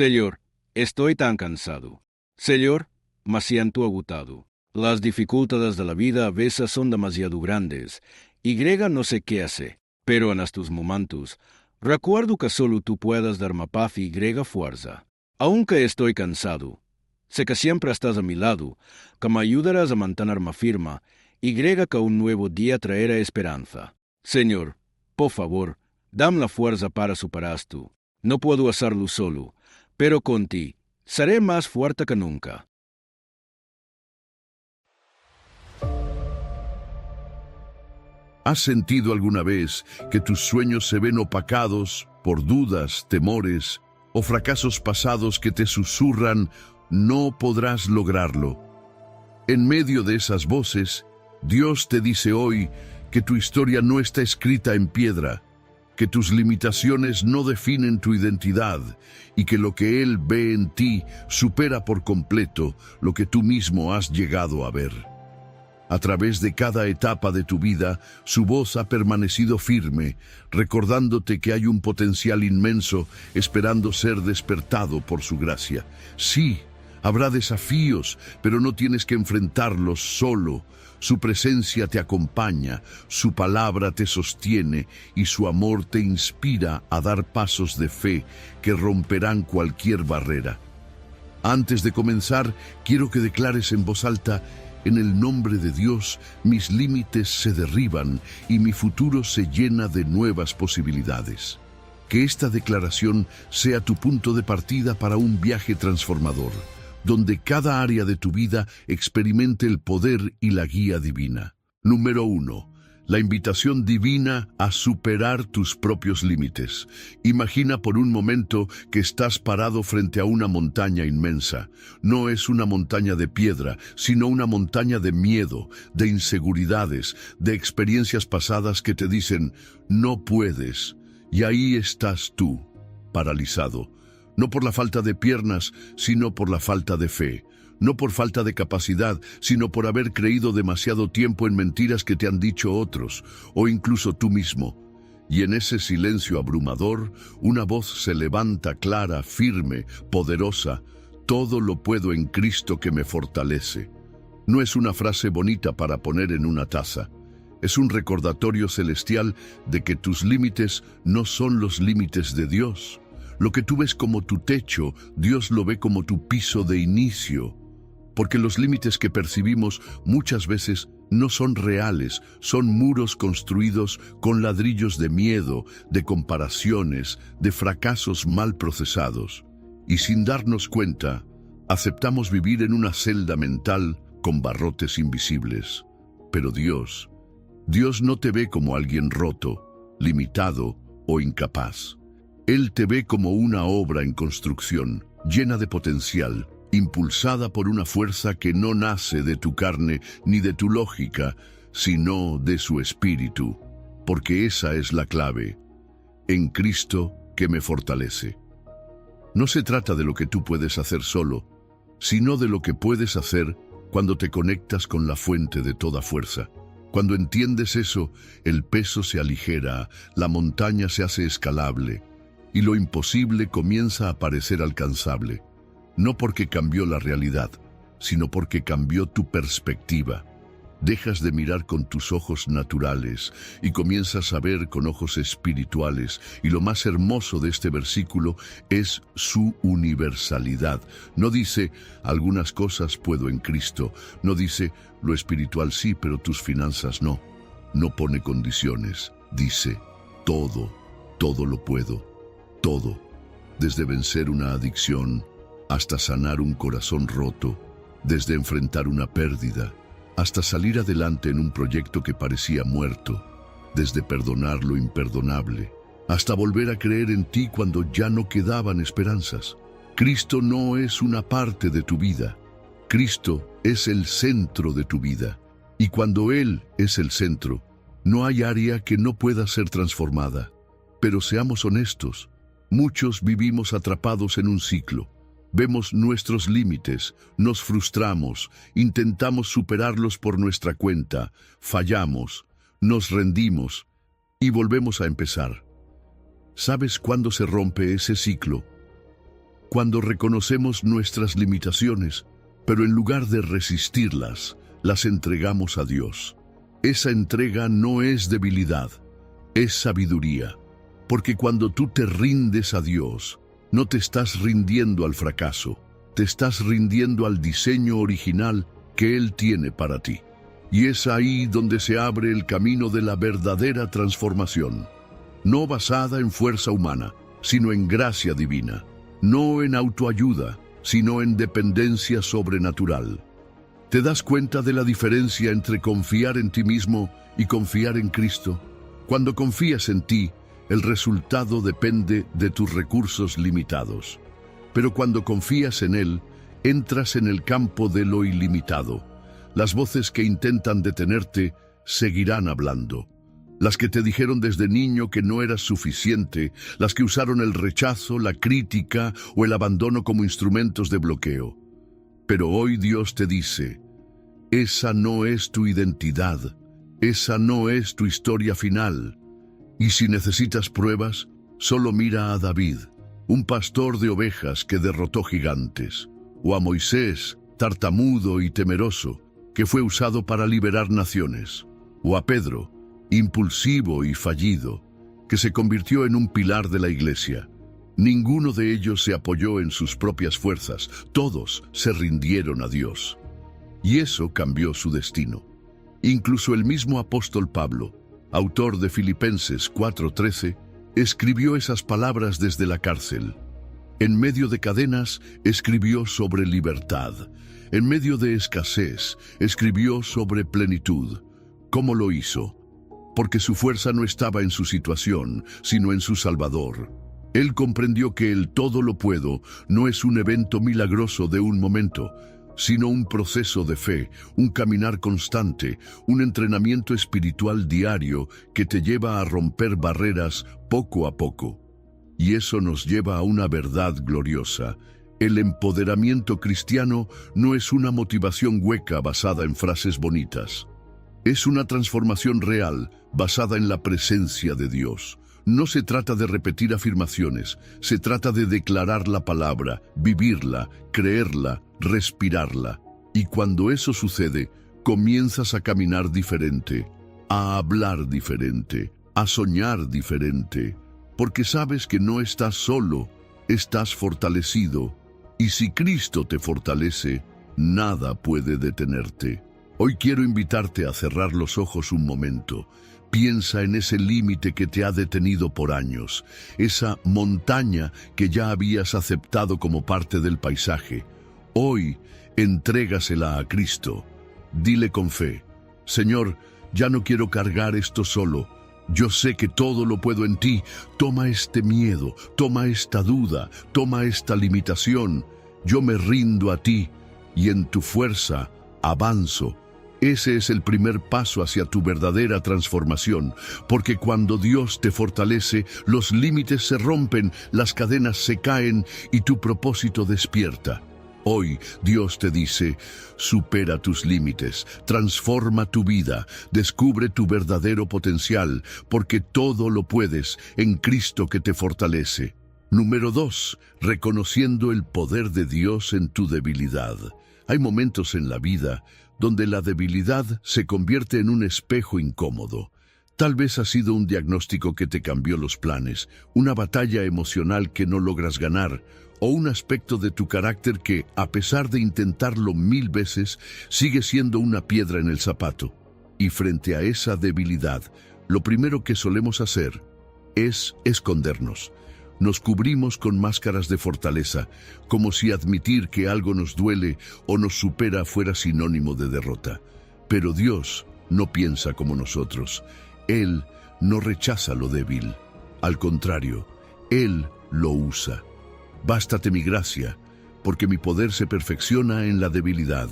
Señor, estoy tan cansado. Señor, me siento agotado. Las dificultades de la vida a veces son demasiado grandes. Y no sé qué hacer, pero en estos momentos, recuerdo que solo tú puedes darme paz y fuerza. Aunque estoy cansado, sé que siempre estás a mi lado, que me ayudarás a mantenerme firme y que un nuevo día traerá esperanza. Señor, por favor, dame la fuerza para superar esto. No puedo hacerlo solo, pero con ti seré más fuerte que nunca. ¿Has sentido alguna vez que tus sueños se ven opacados por dudas, temores o fracasos pasados que te susurran, no podrás lograrlo? En medio de esas voces, Dios te dice hoy que tu historia no está escrita en piedra, que tus limitaciones no definen tu identidad y que lo que Él ve en ti supera por completo lo que tú mismo has llegado a ver. A través de cada etapa de tu vida, su voz ha permanecido firme, recordándote que hay un potencial inmenso esperando ser despertado por su gracia. Sí, habrá desafíos, pero no tienes que enfrentarlos solo. Su presencia te acompaña, su palabra te sostiene y su amor te inspira a dar pasos de fe que romperán cualquier barrera. Antes de comenzar, quiero que declares en voz alta: en el nombre de Dios, mis límites se derriban y mi futuro se llena de nuevas posibilidades. Que esta declaración sea tu punto de partida para un viaje transformador, donde cada área de tu vida experimente el poder y la guía divina. Número 1. La invitación divina a superar tus propios límites. Imagina por un momento que estás parado frente a una montaña inmensa. No es una montaña de piedra, sino una montaña de miedo, de inseguridades, de experiencias pasadas que te dicen, no puedes. Y ahí estás tú, paralizado. No por la falta de piernas, sino por la falta de fe. No por falta de capacidad, sino por haber creído demasiado tiempo en mentiras que te han dicho otros, o incluso tú mismo. Y en ese silencio abrumador, una voz se levanta clara, firme, poderosa: todo lo puedo en Cristo que me fortalece. No es una frase bonita para poner en una taza. Es un recordatorio celestial de que tus límites no son los límites de Dios. Lo que tú ves como tu techo, Dios lo ve como tu piso de inicio. Porque los límites que percibimos muchas veces no son reales, son muros construidos con ladrillos de miedo, de comparaciones, de fracasos mal procesados. Y sin darnos cuenta, aceptamos vivir en una celda mental con barrotes invisibles. Pero Dios no te ve como alguien roto, limitado o incapaz. Él te ve como una obra en construcción, llena de potencial, impulsada por una fuerza que no nace de tu carne ni de tu lógica, sino de su espíritu, porque esa es la clave: en Cristo que me fortalece. No se trata de lo que tú puedes hacer solo, sino de lo que puedes hacer cuando te conectas con la fuente de toda fuerza. Cuando entiendes eso, el peso se aligera, la montaña se hace escalable, y lo imposible comienza a parecer alcanzable. No porque cambió la realidad, sino porque cambió tu perspectiva. Dejas de mirar con tus ojos naturales y comienzas a ver con ojos espirituales. Y lo más hermoso de este versículo es su universalidad. No dice, algunas cosas puedo en Cristo. No dice, lo espiritual sí, pero tus finanzas no. No pone condiciones. Dice, todo lo puedo. Todo. Desde vencer una adicción hasta sanar un corazón roto, desde enfrentar una pérdida, hasta salir adelante en un proyecto que parecía muerto, desde perdonar lo imperdonable, hasta volver a creer en ti cuando ya no quedaban esperanzas. Cristo no es una parte de tu vida, Cristo es el centro de tu vida. Y cuando Él es el centro, no hay área que no pueda ser transformada. Pero seamos honestos, muchos vivimos atrapados en un ciclo. Vemos nuestros límites, nos frustramos, intentamos superarlos por nuestra cuenta, fallamos, nos rendimos y volvemos a empezar. ¿Sabes cuándo se rompe ese ciclo? cuando reconocemos nuestras limitaciones, pero en lugar de resistirlas, las entregamos a Dios. Esa entrega no es debilidad, es sabiduría, porque cuando tú te rindes a Dios, no te estás rindiendo al fracaso, te estás rindiendo al diseño original que Él tiene para ti. Y es ahí donde se abre el camino de la verdadera transformación, no basada en fuerza humana, sino en gracia divina, no en autoayuda, sino en dependencia sobrenatural. ¿Te das cuenta de la diferencia entre confiar en ti mismo y confiar en Cristo? Cuando confías en ti, el resultado depende de tus recursos limitados. Pero cuando confías en Él, entras en el campo de lo ilimitado. Las voces que intentan detenerte seguirán hablando. Las que te dijeron desde niño que no eras suficiente, las que usaron el rechazo, la crítica o el abandono como instrumentos de bloqueo. Pero hoy Dios te dice, esa no es tu identidad, esa no es tu historia final. Y si necesitas pruebas, solo mira a David, un pastor de ovejas que derrotó gigantes, o a Moisés, tartamudo y temeroso, que fue usado para liberar naciones, o a Pedro, impulsivo y fallido, que se convirtió en un pilar de la iglesia. Ninguno de ellos se apoyó en sus propias fuerzas, todos se rindieron a Dios. Y eso cambió su destino. Incluso el mismo apóstol Pablo, autor de Filipenses 4:13, escribió esas palabras desde la cárcel. En medio de cadenas, escribió sobre libertad. En medio de escasez, escribió sobre plenitud. ¿Cómo lo hizo? Porque su fuerza no estaba en su situación, sino en su Salvador. Él comprendió que el todo lo puedo no es un evento milagroso de un momento, sino un proceso de fe, un caminar constante, un entrenamiento espiritual diario que te lleva a romper barreras poco a poco. Y eso nos lleva a una verdad gloriosa. El empoderamiento cristiano no es una motivación hueca basada en frases bonitas. Es una transformación real, basada en la presencia de Dios. No se trata de repetir afirmaciones, se trata de declarar la palabra, vivirla, creerla, respirarla. Y cuando eso sucede, comienzas a caminar diferente, a hablar diferente, a soñar diferente, porque sabes que no estás solo, estás fortalecido. Y si Cristo te fortalece, nada puede detenerte. Hoy quiero invitarte a cerrar los ojos un momento. Piensa en ese límite que te ha detenido por años, esa montaña que ya habías aceptado como parte del paisaje. Hoy, entrégasela a Cristo. Dile con fe, Señor, ya no quiero cargar esto solo. Yo sé que todo lo puedo en ti. Toma este miedo, toma esta duda, toma esta limitación. Yo me rindo a ti y en tu fuerza avanzo. Ese es el primer paso hacia tu verdadera transformación, porque cuando Dios te fortalece, los límites se rompen, las cadenas se caen y tu propósito despierta. Hoy Dios te dice, supera tus límites, transforma tu vida, descubre tu verdadero potencial, porque todo lo puedes en Cristo que te fortalece. Número 2, reconociendo el poder de Dios en tu debilidad. Hay momentos en la vida donde la debilidad se convierte en un espejo incómodo. Tal vez ha sido un diagnóstico que te cambió los planes, una batalla emocional que no logras ganar, o un aspecto de tu carácter que, a pesar de intentarlo 1000 veces, sigue siendo una piedra en el zapato. Y frente a esa debilidad, lo primero que solemos hacer es escondernos. Nos cubrimos con máscaras de fortaleza, como si admitir que algo nos duele o nos supera fuera sinónimo de derrota. Pero Dios no piensa como nosotros. Él no rechaza lo débil. Al contrario, Él lo usa. Bástate mi gracia, porque mi poder se perfecciona en la debilidad.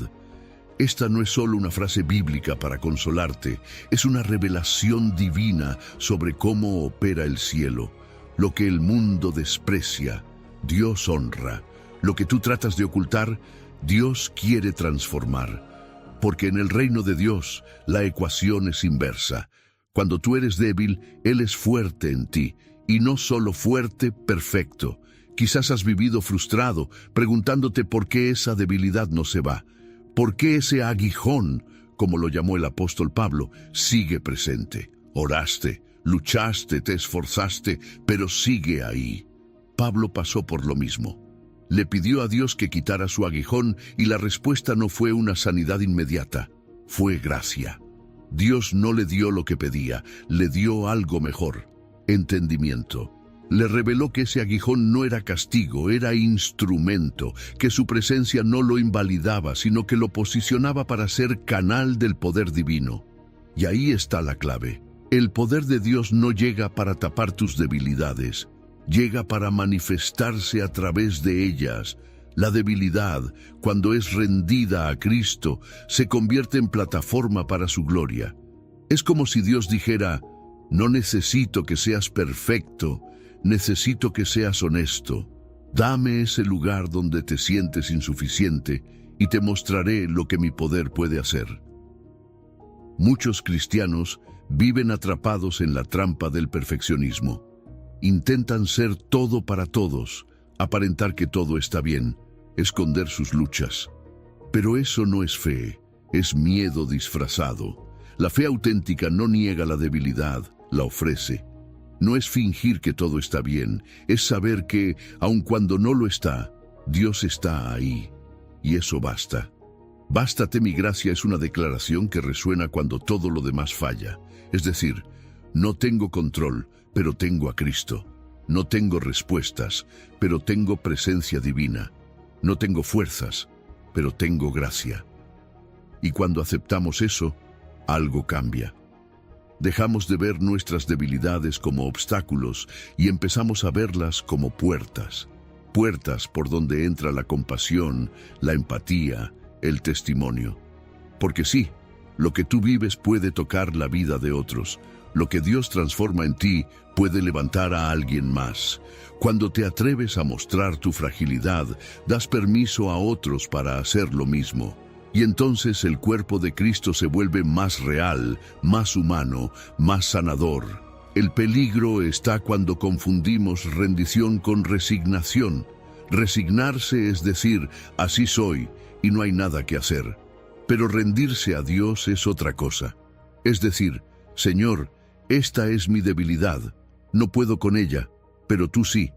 Esta no es solo una frase bíblica para consolarte, es una revelación divina sobre cómo opera el cielo. Lo que el mundo desprecia, Dios honra. Lo que tú tratas de ocultar, Dios quiere transformar. Porque en el reino de Dios, la ecuación es inversa. Cuando tú eres débil, Él es fuerte en ti. Y no solo fuerte, perfecto. Quizás has vivido frustrado, preguntándote por qué esa debilidad no se va, por qué ese aguijón, como lo llamó el apóstol Pablo, sigue presente. Oraste, luchaste, te esforzaste, pero sigue ahí. Pablo pasó por lo mismo. Le pidió a Dios que quitara su aguijón y la respuesta no fue una sanidad inmediata, fue gracia. Dios no le dio lo que pedía, le dio algo mejor, entendimiento. Le reveló que ese aguijón no era castigo, era instrumento, que su presencia no lo invalidaba, sino que lo posicionaba para ser canal del poder divino. Y ahí está la clave. El poder de Dios no llega para tapar tus debilidades, llega para manifestarse a través de ellas. La debilidad, cuando es rendida a Cristo, se convierte en plataforma para su gloria. Es como si Dios dijera: no necesito que seas perfecto, necesito que seas honesto. Dame ese lugar donde te sientes insuficiente y te mostraré lo que mi poder puede hacer. Muchos cristianos viven atrapados en la trampa del perfeccionismo. Intentan ser todo para todos, aparentar que todo está bien, esconder sus luchas. Pero eso no es fe, es miedo disfrazado. La fe auténtica no niega la debilidad, la ofrece. No es fingir que todo está bien, es saber que, aun cuando no lo está, Dios está ahí. Y eso basta. Bástate mi gracia es una declaración que resuena cuando todo lo demás falla. Es decir, no tengo control, pero tengo a Cristo. No tengo respuestas, pero tengo presencia divina. No tengo fuerzas, pero tengo gracia. Y cuando aceptamos eso, algo cambia. Dejamos de ver nuestras debilidades como obstáculos y empezamos a verlas como puertas. Puertas por donde entra la compasión, la empatía, el testimonio. Porque sí, lo que tú vives puede tocar la vida de otros. Lo que Dios transforma en ti puede levantar a alguien más. Cuando te atreves a mostrar tu fragilidad, das permiso a otros para hacer lo mismo. Y entonces el cuerpo de Cristo se vuelve más real, más humano, más sanador. El peligro está cuando confundimos rendición con resignación. Resignarse es decir, así soy y no hay nada que hacer. Pero rendirse a Dios es otra cosa. Es decir, Señor, esta es mi debilidad, no puedo con ella, pero tú sí.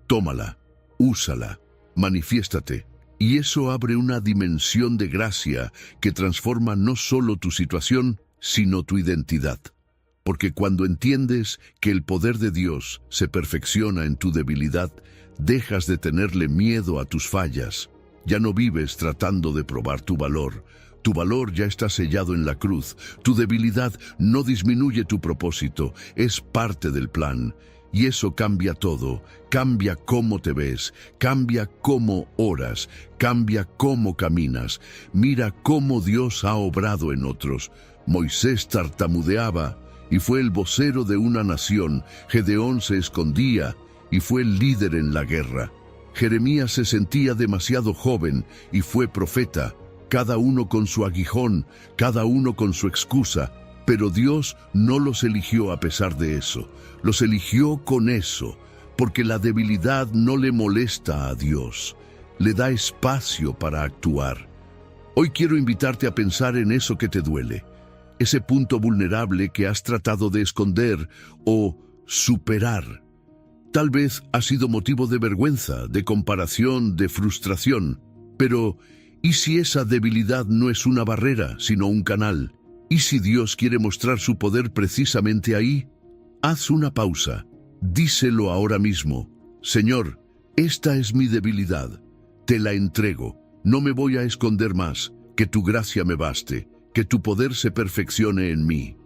Tómala, úsala, manifiéstate. Y eso abre una dimensión de gracia que transforma no solo tu situación, sino tu identidad. Porque cuando entiendes que el poder de Dios se perfecciona en tu debilidad, dejas de tenerle miedo a tus fallas. Ya no vives tratando de probar tu valor. Tu valor ya está sellado en la cruz. Tu debilidad no disminuye tu propósito, es parte del plan. Y eso cambia todo, cambia cómo te ves, cambia cómo oras, cambia cómo caminas. Mira cómo Dios ha obrado en otros. Moisés tartamudeaba y fue el vocero de una nación. Gedeón se escondía y fue el líder en la guerra. Jeremías se sentía demasiado joven y fue profeta. Cada uno con su aguijón, cada uno con su excusa. Pero Dios no los eligió a pesar de eso. Los eligió con eso, porque la debilidad no le molesta a Dios. Le da espacio para actuar. Hoy quiero invitarte a pensar en eso que te duele. Ese punto vulnerable que has tratado de esconder o superar. Tal vez ha sido motivo de vergüenza, de comparación, de frustración. Pero, ¿y si esa debilidad no es una barrera, sino un canal? ¿Y si Dios quiere mostrar su poder precisamente ahí? Haz una pausa. Díselo ahora mismo. Señor, esta es mi debilidad. Te la entrego. No me voy a esconder más. Que tu gracia me baste. Que tu poder se perfeccione en mí.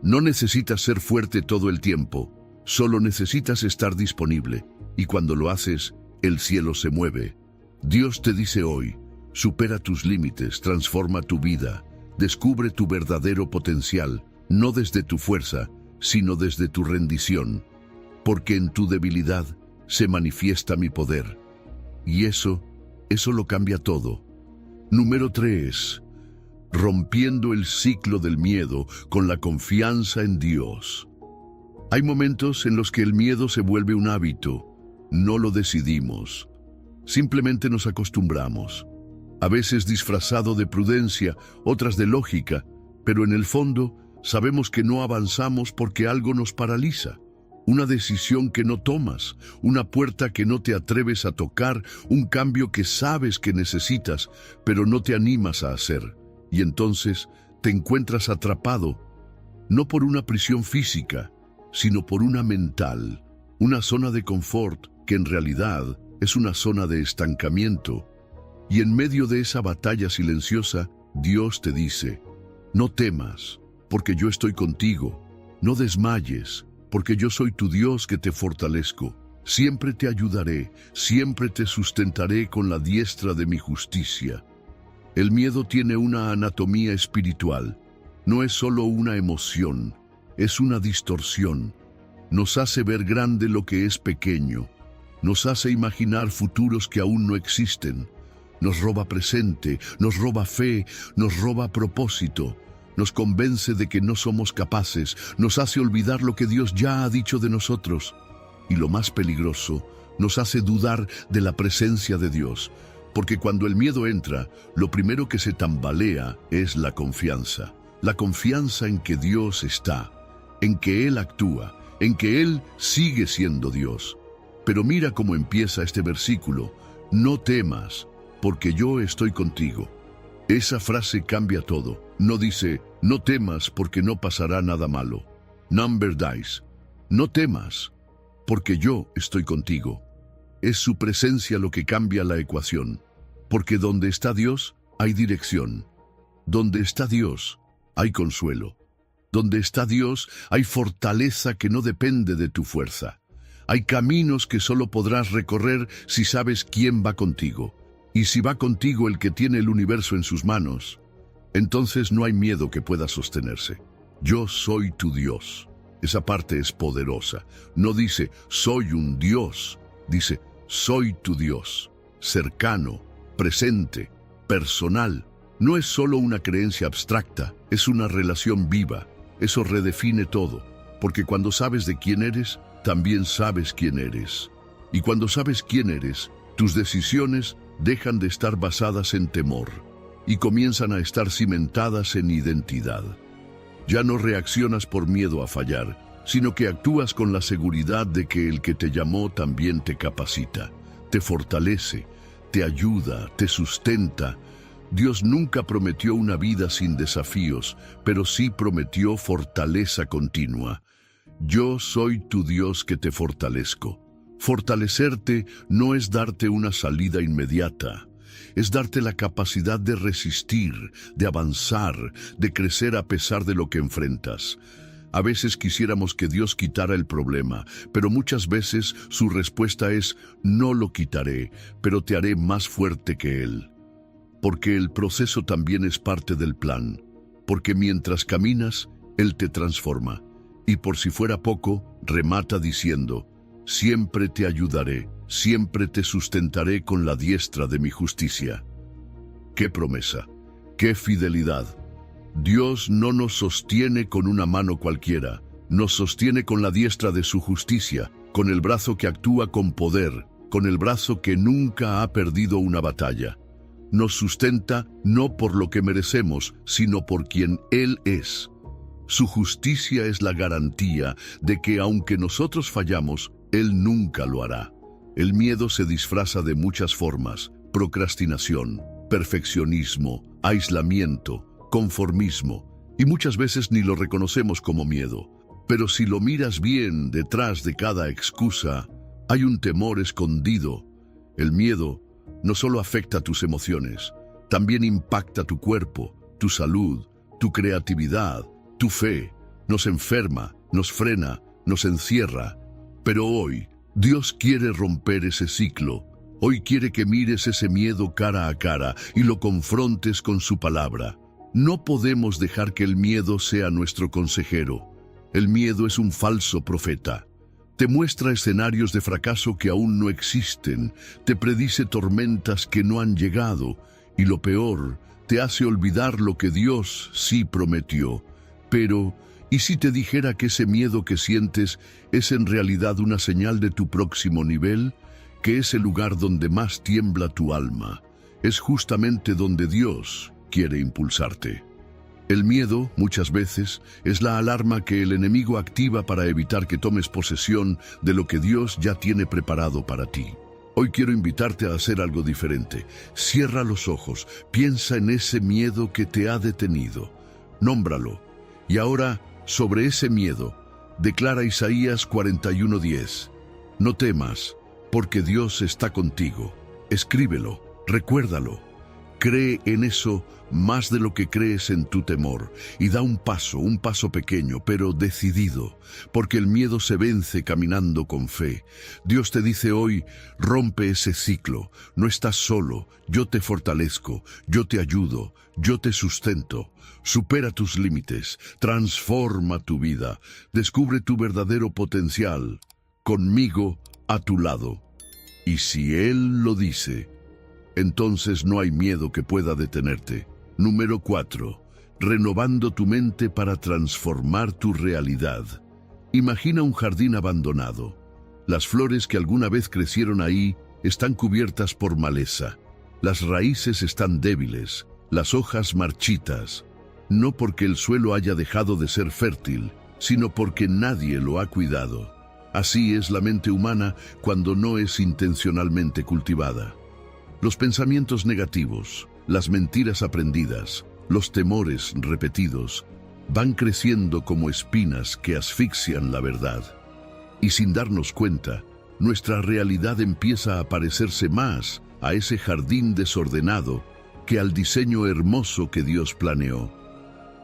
No necesitas ser fuerte todo el tiempo. Solo necesitas estar disponible. Y cuando lo haces, el cielo se mueve. Dios te dice hoy, supera tus límites, transforma tu vida. Descubre tu verdadero potencial, no desde tu fuerza, sino desde tu rendición, porque en tu debilidad se manifiesta mi poder. Y eso lo cambia todo. Número 3. Rompiendo el ciclo del miedo con la confianza en Dios. Hay momentos en los que el miedo se vuelve un hábito. no lo decidimos. Simplemente nos acostumbramos. A veces disfrazado de prudencia, otras de lógica, pero en el fondo sabemos que no avanzamos porque algo nos paraliza. Una decisión que no tomas, una puerta que no te atreves a tocar, un cambio que sabes que necesitas, pero no te animas a hacer. Y entonces te encuentras atrapado, no por una prisión física, sino por una mental, una zona de confort que en realidad es una zona de estancamiento. Y en medio de esa batalla silenciosa, Dios te dice: no temas, porque yo estoy contigo. No desmayes, porque yo soy tu Dios que te fortalezco. Siempre te ayudaré, siempre te sustentaré con la diestra de mi justicia. El miedo tiene una anatomía espiritual. No es solo una emoción, es una distorsión. Nos hace ver grande lo que es pequeño. Nos hace imaginar futuros que aún no existen. Nos roba presente, nos roba fe, nos roba propósito. Nos convence de que no somos capaces, nos hace olvidar lo que Dios ya ha dicho de nosotros. Y lo más peligroso, nos hace dudar de la presencia de Dios. Porque cuando el miedo entra, lo primero que se tambalea es la confianza. La confianza en que Dios está, en que Él actúa, en que Él sigue siendo Dios. Pero mira cómo empieza este versículo: no temas, porque yo estoy contigo. Esa frase cambia todo. No dice: no temas porque no pasará nada malo. Number dice: no temas porque yo estoy contigo. Es su presencia lo que cambia la ecuación. Porque donde está Dios, hay dirección. Donde está Dios, hay consuelo. Donde está Dios, hay fortaleza que no depende de tu fuerza. Hay caminos que solo podrás recorrer si sabes quién va contigo. Y si va contigo el que tiene el universo en sus manos, entonces no hay miedo que pueda sostenerse. Yo soy tu Dios. Esa parte es poderosa. No dice, soy un Dios. Dice, soy tu Dios. Cercano, presente, personal. No es solo una creencia abstracta, es una relación viva. Eso redefine todo, porque cuando sabes de quién eres, también sabes quién eres. Y cuando sabes quién eres, tus decisiones dejan de estar basadas en temor y comienzan a estar cimentadas en identidad. Ya no reaccionas por miedo a fallar, sino que actúas con la seguridad de que el que te llamó también te capacita, te fortalece, te ayuda, te sustenta. Dios nunca prometió una vida sin desafíos, pero sí prometió fortaleza continua. Yo soy tu Dios que te fortalezco. Fortalecerte no es darte una salida inmediata, es darte la capacidad de resistir, de avanzar, de crecer a pesar de lo que enfrentas. A veces quisiéramos que Dios quitara el problema, pero muchas veces su respuesta es: no lo quitaré, pero te haré más fuerte que Él. Porque el proceso también es parte del plan, porque mientras caminas, Él te transforma. Y por si fuera poco, remata diciendo: siempre te ayudaré, siempre te sustentaré con la diestra de mi justicia. ¡Qué promesa! ¡Qué fidelidad! Dios no nos sostiene con una mano cualquiera, nos sostiene con la diestra de su justicia, con el brazo que actúa con poder, con el brazo que nunca ha perdido una batalla. Nos sustenta no por lo que merecemos, sino por quien Él es. Su justicia es la garantía de que aunque nosotros fallamos, Él nunca lo hará. El miedo se disfraza de muchas formas: procrastinación, perfeccionismo, aislamiento, conformismo, y muchas veces ni lo reconocemos como miedo. Pero si lo miras bien, detrás de cada excusa hay un temor escondido. El miedo no solo afecta tus emociones, también impacta tu cuerpo, tu salud, tu creatividad, tu fe. Nos enferma, nos frena, nos encierra. Pero hoy, Dios quiere romper ese ciclo. Hoy quiere que mires ese miedo cara a cara y lo confrontes con su palabra. No podemos dejar que el miedo sea nuestro consejero. El miedo es un falso profeta. Te muestra escenarios de fracaso que aún no existen, te predice tormentas que no han llegado, y lo peor, te hace olvidar lo que Dios sí prometió. Pero, ¿y si te dijera que ese miedo que sientes es en realidad una señal de tu próximo nivel? que ese lugar donde más tiembla tu alma es justamente donde Dios quiere impulsarte. El miedo, muchas veces, es la alarma que el enemigo activa para evitar que tomes posesión de lo que Dios ya tiene preparado para ti. Hoy quiero invitarte a hacer algo diferente. Cierra los ojos, piensa en ese miedo que te ha detenido. Nómbralo. Y ahora, sobre ese miedo, declara Isaías 41:10. No temas, porque Dios está contigo. Escríbelo, recuérdalo. Cree en eso más de lo que crees en tu temor, y da un paso pequeño, pero decidido, porque el miedo se vence caminando con fe. Dios te dice hoy, rompe ese ciclo, no estás solo, yo te fortalezco, yo te ayudo, yo te sustento. Supera tus límites, transforma tu vida, descubre tu verdadero potencial, conmigo a tu lado. Y si Él lo dice, entonces no hay miedo que pueda detenerte. Número 4. Renovando tu mente para transformar tu realidad. Imagina un jardín abandonado. Las flores que alguna vez crecieron ahí están cubiertas por maleza. Las raíces están débiles, las hojas marchitas. No porque el suelo haya dejado de ser fértil, sino porque nadie lo ha cuidado. Así es la mente humana cuando no es intencionalmente cultivada. Los pensamientos negativos, las mentiras aprendidas, los temores repetidos, van creciendo como espinas que asfixian la verdad. Y sin darnos cuenta, nuestra realidad empieza a parecerse más a ese jardín desordenado que al diseño hermoso que Dios planeó.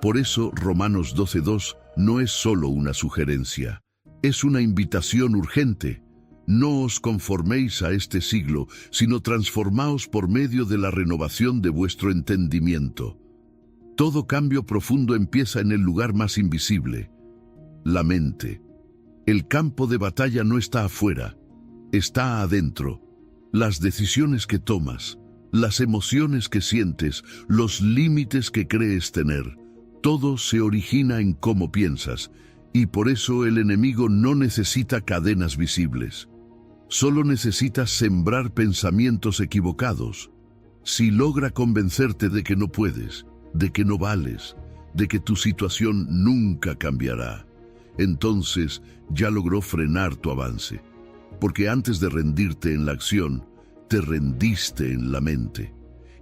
Por eso Romanos 12:2 no es solo una sugerencia, es una invitación urgente. No os conforméis a este siglo, sino transformaos por medio de la renovación de vuestro entendimiento. Todo cambio profundo empieza en el lugar más invisible, la mente. El campo de batalla no está afuera, está adentro. Las decisiones que tomas, las emociones que sientes, los límites que crees tener, todo se origina en cómo piensas, y por eso el enemigo no necesita cadenas visibles. Solo necesitas sembrar pensamientos equivocados. Si logra convencerte de que no puedes, de que no vales, de que tu situación nunca cambiará, entonces ya logró frenar tu avance. Porque antes de rendirte en la acción, te rendiste en la mente.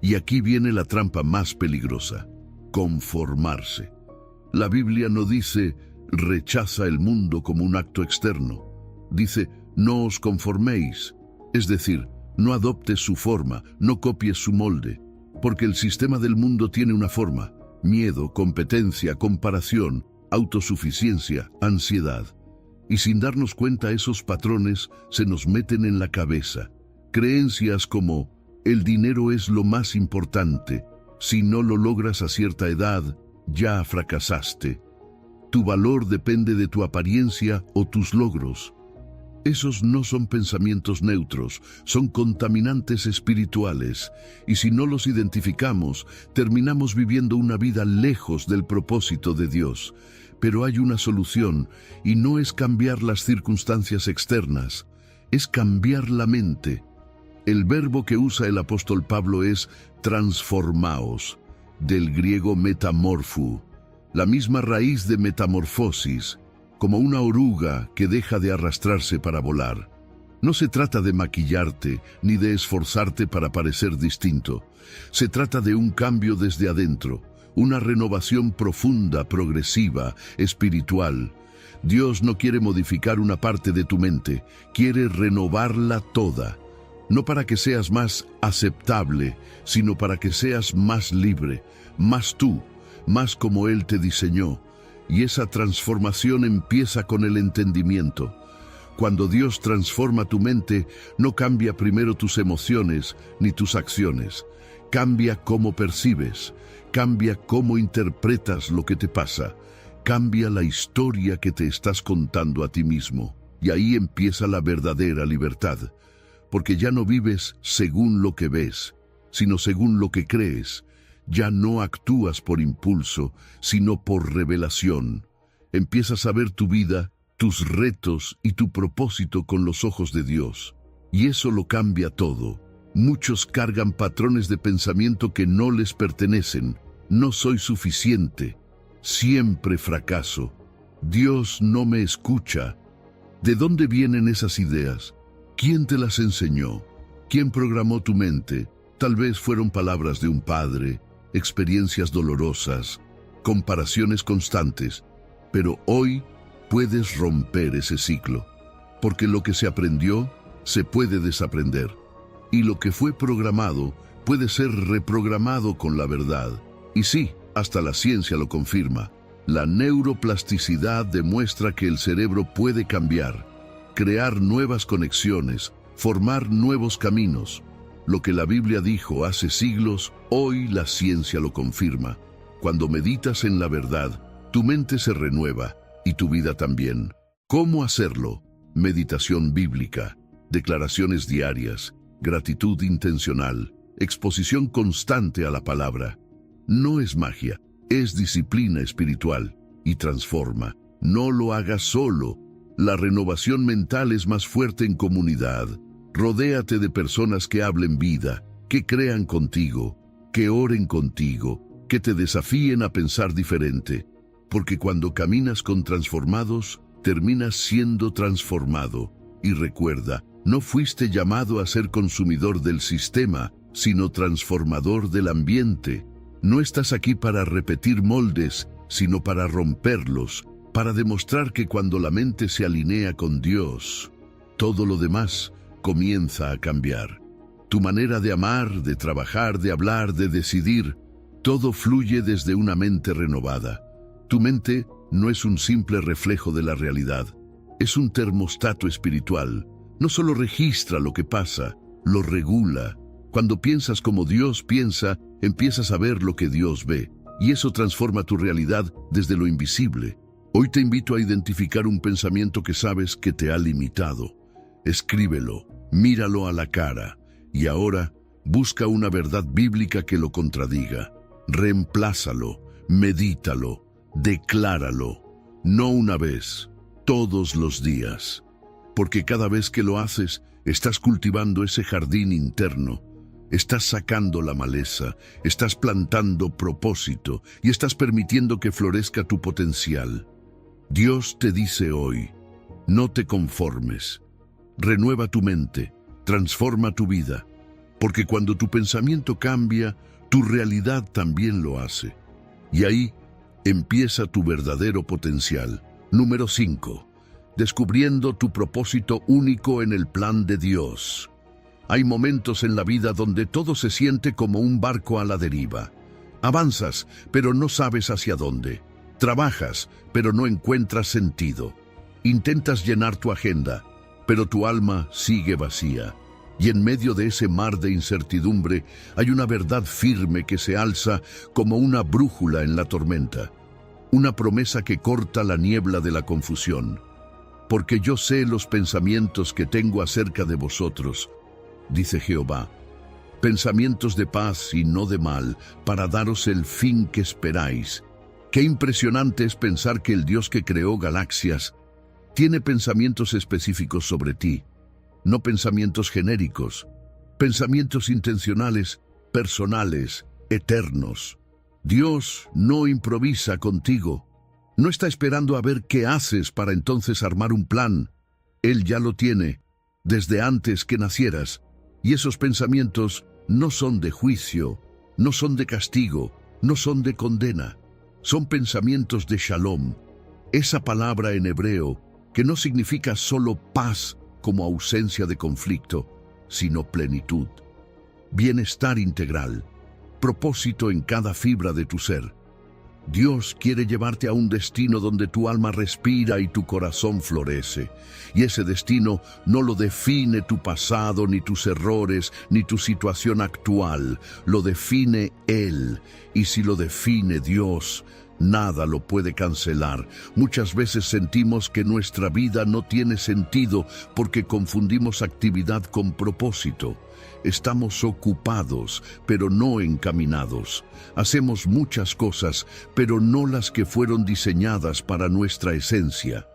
Y aquí viene la trampa más peligrosa: conformarse. La Biblia no dice, rechaza el mundo como un acto externo. Dice, no os conforméis, es decir, no adoptes su forma, no copies su molde, porque el sistema del mundo tiene una forma: miedo, competencia, comparación, autosuficiencia, ansiedad. Y sin darnos cuenta, esos patrones se nos meten en la cabeza. Creencias como, el dinero es lo más importante, si no lo logras a cierta edad, ya fracasaste. Tu valor depende de tu apariencia o tus logros. Esos no son pensamientos neutros, son contaminantes espirituales, y si no los identificamos, terminamos viviendo una vida lejos del propósito de Dios. Pero hay una solución, y no es cambiar las circunstancias externas, es cambiar la mente. El verbo que usa el apóstol Pablo es transformaos, del griego metamorfu, la misma raíz de metamorfosis, como una oruga que deja de arrastrarse para volar. No se trata de maquillarte ni de esforzarte para parecer distinto. Se trata de un cambio desde adentro, una renovación profunda, progresiva, espiritual. Dios no quiere modificar una parte de tu mente, quiere renovarla toda. No para que seas más aceptable, sino para que seas más libre, más tú, más como Él te diseñó. Y esa transformación empieza con el entendimiento. Cuando Dios transforma tu mente, no cambia primero tus emociones ni tus acciones. Cambia cómo percibes, cambia cómo interpretas lo que te pasa, cambia la historia que te estás contando a ti mismo. Y ahí empieza la verdadera libertad, porque ya no vives según lo que ves, sino según lo que crees. Ya no actúas por impulso, sino por revelación. Empiezas a ver tu vida, tus retos y tu propósito con los ojos de Dios. y eso lo cambia todo. Muchos cargan patrones de pensamiento que no les pertenecen. No soy suficiente. Siempre fracaso. Dios no me escucha. ¿De dónde vienen esas ideas? ¿Quién te las enseñó? ¿Quién programó tu mente? Tal vez fueron palabras de un padre, experiencias dolorosas, comparaciones constantes, pero hoy puedes romper ese ciclo, porque lo que se aprendió se puede desaprender, y lo que fue programado puede ser reprogramado con la verdad. Y sí, hasta la ciencia lo confirma. La neuroplasticidad demuestra que el cerebro puede cambiar, crear nuevas conexiones, formar nuevos caminos. Lo que la Biblia dijo hace siglos, hoy la ciencia lo confirma. Cuando meditas en la verdad, tu mente se renueva y tu vida también. ¿Cómo hacerlo? Meditación bíblica, declaraciones diarias, gratitud intencional, exposición constante a la palabra. No es magia, es disciplina espiritual y transforma. No lo hagas solo. La renovación mental es más fuerte en comunidad. Rodéate de personas que hablen vida, que crean contigo, que oren contigo, que te desafíen a pensar diferente. Porque cuando caminas con transformados, terminas siendo transformado. Y recuerda, no fuiste llamado a ser consumidor del sistema, sino transformador del ambiente. No estás aquí para repetir moldes, sino para romperlos, para demostrar que cuando la mente se alinea con Dios, todo lo demás comienza a cambiar. Tu manera de amar, de trabajar, de hablar, de decidir, todo fluye desde una mente renovada. Tu mente no es un simple reflejo de la realidad, es un termostato espiritual. No solo registra lo que pasa, lo regula. Cuando piensas como Dios piensa, empiezas a ver lo que Dios ve, y eso transforma tu realidad desde lo invisible. Hoy te invito a identificar un pensamiento que sabes que te ha limitado. Escríbelo, míralo a la cara, y ahora busca una verdad bíblica que lo contradiga. Reemplázalo, medítalo, decláralo, no una vez, todos los días. Porque cada vez que lo haces, estás cultivando ese jardín interno. Estás sacando la maleza, estás plantando propósito y estás permitiendo que florezca tu potencial. Dios te dice hoy, no te conformes. Renueva tu mente, transforma tu vida, porque cuando tu pensamiento cambia, tu realidad también lo hace. Y ahí empieza tu verdadero potencial. Número 5. Descubriendo tu propósito único en el plan de Dios. Hay momentos en la vida donde todo se siente como un barco a la deriva. Avanzas, pero no sabes hacia dónde. Trabajas, pero no encuentras sentido. Intentas llenar tu agenda, pero tu alma sigue vacía. Y en medio de ese mar de incertidumbre hay una verdad firme que se alza como una brújula en la tormenta. Una promesa que corta la niebla de la confusión. Porque yo sé los pensamientos que tengo acerca de vosotros, dice Jehová, pensamientos de paz y no de mal, para daros el fin que esperáis. Qué impresionante es pensar que el Dios que creó galaxias tiene pensamientos específicos sobre ti, no pensamientos genéricos, pensamientos intencionales, personales, eternos. Dios no improvisa contigo. No está esperando a ver qué haces para entonces armar un plan. Él ya lo tiene, desde antes que nacieras. Y esos pensamientos no son de juicio, no son de castigo, no son de condena. Son pensamientos de shalom. Esa palabra en hebreo que no significa solo paz como ausencia de conflicto, sino plenitud, bienestar integral, propósito en cada fibra de tu ser. Dios quiere llevarte a un destino donde tu alma respira y tu corazón florece. Y ese destino no lo define tu pasado, ni tus errores, ni tu situación actual. Lo define Él. Y si lo define Dios, nada lo puede cancelar. Muchas veces sentimos que nuestra vida no tiene sentido porque confundimos actividad con propósito. Estamos ocupados, pero no encaminados. Hacemos muchas cosas, pero no las que fueron diseñadas para nuestra esencia.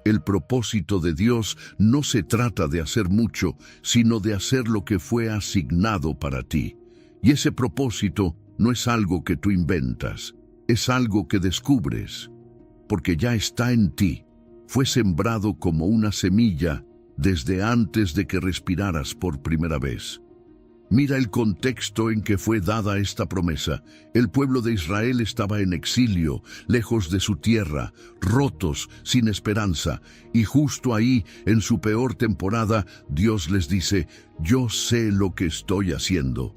El propósito de Dios no se trata de hacer mucho, sino de hacer lo que fue asignado para ti. Y ese propósito no es algo que tú inventas, es algo que descubres, porque ya está en ti. Fue sembrado como una semilla desde antes de que respiraras por primera vez. Mira el contexto en que fue dada esta promesa. El pueblo de Israel estaba en exilio, lejos de su tierra, rotos, sin esperanza, y justo ahí, en su peor temporada, Dios les dice: yo sé lo que estoy haciendo.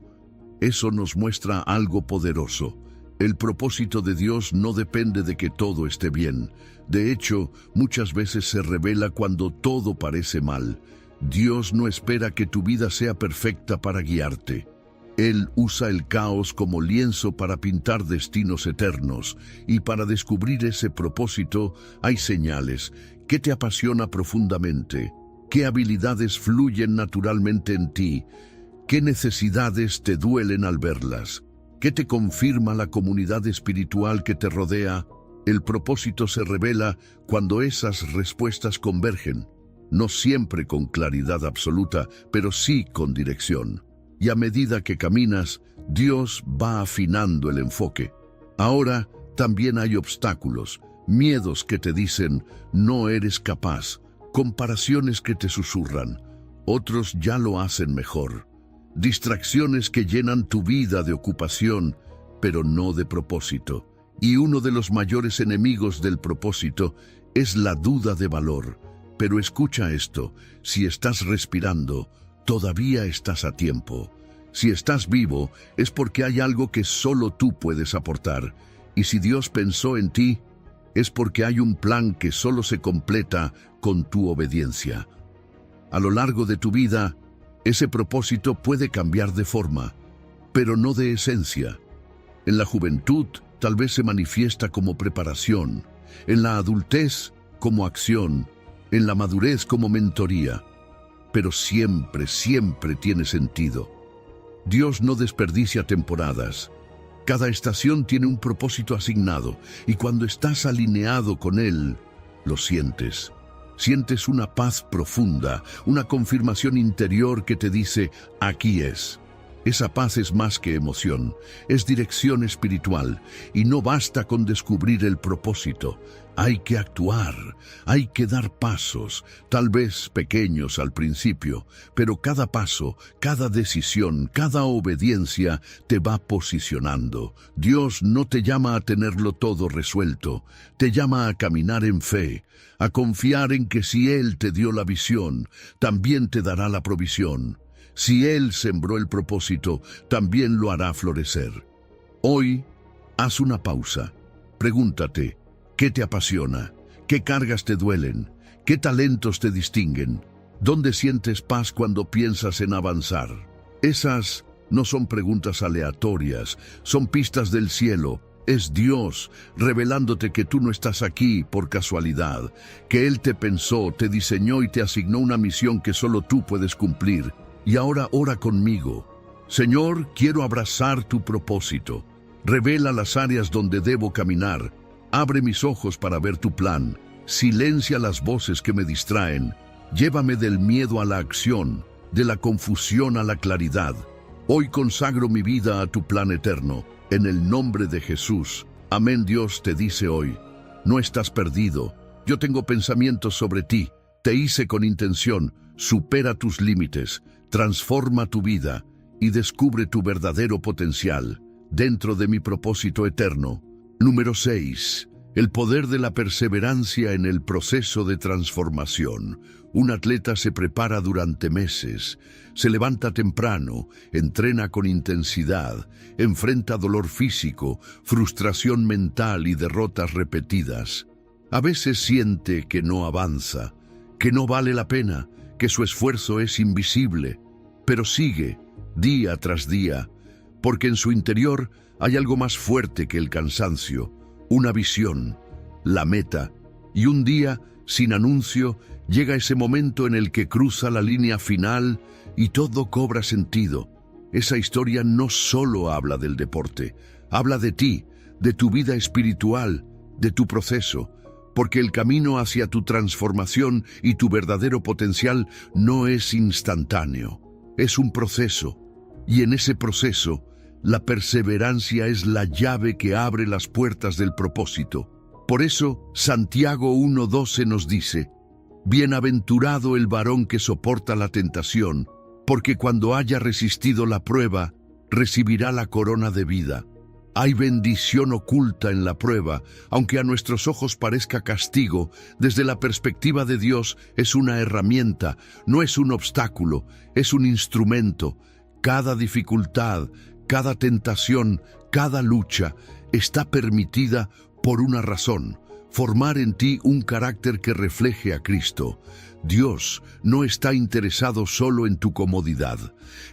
Eso nos muestra algo poderoso. El propósito de Dios no depende de que todo esté bien. De hecho, muchas veces se revela cuando todo parece mal. Dios no espera que tu vida sea perfecta para guiarte. Él usa el caos como lienzo para pintar destinos eternos, y para descubrir ese propósito hay señales. ¿Qué te apasiona profundamente? ¿Qué habilidades fluyen naturalmente en ti? ¿Qué necesidades te duelen al verlas? ¿Qué te confirma la comunidad espiritual que te rodea? El propósito se revela cuando esas respuestas convergen. No siempre con claridad absoluta, pero sí con dirección. Y a medida que caminas, Dios va afinando el enfoque. Ahora también hay obstáculos, miedos que te dicen: no eres capaz, comparaciones que te susurran, otros ya lo hacen mejor, distracciones que llenan tu vida de ocupación, pero no de propósito. Y uno de los mayores enemigos del propósito es la duda de valor. Pero escucha esto: si estás respirando, todavía estás a tiempo. Si estás vivo, es porque hay algo que solo tú puedes aportar. Y si Dios pensó en ti, es porque hay un plan que solo se completa con tu obediencia. A lo largo de tu vida, ese propósito puede cambiar de forma, pero no de esencia. En la juventud, tal vez se manifiesta como preparación, en la adultez como acción, en la madurez como mentoría, pero siempre, siempre tiene sentido. Dios no desperdicia temporadas. Cada estación tiene un propósito asignado, y cuando estás alineado con Él, lo sientes. Sientes una paz profunda, una confirmación interior que te dice: aquí es. Esa paz es más que emoción, es dirección espiritual, y no basta con descubrir el propósito. Hay que actuar, hay que dar pasos, tal vez pequeños al principio, pero cada paso, cada decisión, cada obediencia te va posicionando. Dios no te llama a tenerlo todo resuelto, te llama a caminar en fe, a confiar en que si Él te dio la visión, también te dará la provisión. Si Él sembró el propósito, también lo hará florecer. Hoy, haz una pausa. Pregúntate: ¿qué te apasiona? ¿Qué cargas te duelen? ¿Qué talentos te distinguen? ¿Dónde sientes paz cuando piensas en avanzar? Esas no son preguntas aleatorias, son pistas del cielo. Es Dios revelándote que tú no estás aquí por casualidad, que Él te pensó, te diseñó y te asignó una misión que solo tú puedes cumplir. Y ahora ora conmigo. Señor, quiero abrazar tu propósito. Revela las áreas donde debo caminar. Abre mis ojos para ver tu plan. Silencia las voces que me distraen. Llévame del miedo a la acción, de la confusión a la claridad. Hoy consagro mi vida a tu plan eterno, en el nombre de Jesús. Amén. Dios te dice hoy: no estás perdido. Yo tengo pensamientos sobre ti. Te hice con intención. Supera tus límites. Transforma tu vida y descubre tu verdadero potencial dentro de mi propósito eterno. Número 6. El poder de la perseverancia en el proceso de transformación. Un atleta se prepara durante meses, se levanta temprano, entrena con intensidad, enfrenta dolor físico, frustración mental y derrotas repetidas. A veces siente que no avanza, que no vale la pena, que su esfuerzo es invisible, pero sigue, día tras día, porque en su interior hay algo más fuerte que el cansancio, una visión, la meta, y un día, sin anuncio, llega ese momento en el que cruza la línea final y todo cobra sentido. Esa historia no solo habla del deporte, habla de ti, de tu vida espiritual, de tu proceso, porque el camino hacia tu transformación y tu verdadero potencial no es instantáneo, es un proceso, y en ese proceso, la perseverancia es la llave que abre las puertas del propósito. Por eso, Santiago 1:12 nos dice: «Bienaventurado el varón que soporta la tentación, porque cuando haya resistido la prueba, recibirá la corona de vida». Hay bendición oculta en la prueba, aunque a nuestros ojos parezca castigo, desde la perspectiva de Dios es una herramienta, no es un obstáculo, es un instrumento. Cada dificultad, cada tentación, cada lucha está permitida por una razón: formar en ti un carácter que refleje a Cristo. Dios no está interesado solo en tu comodidad,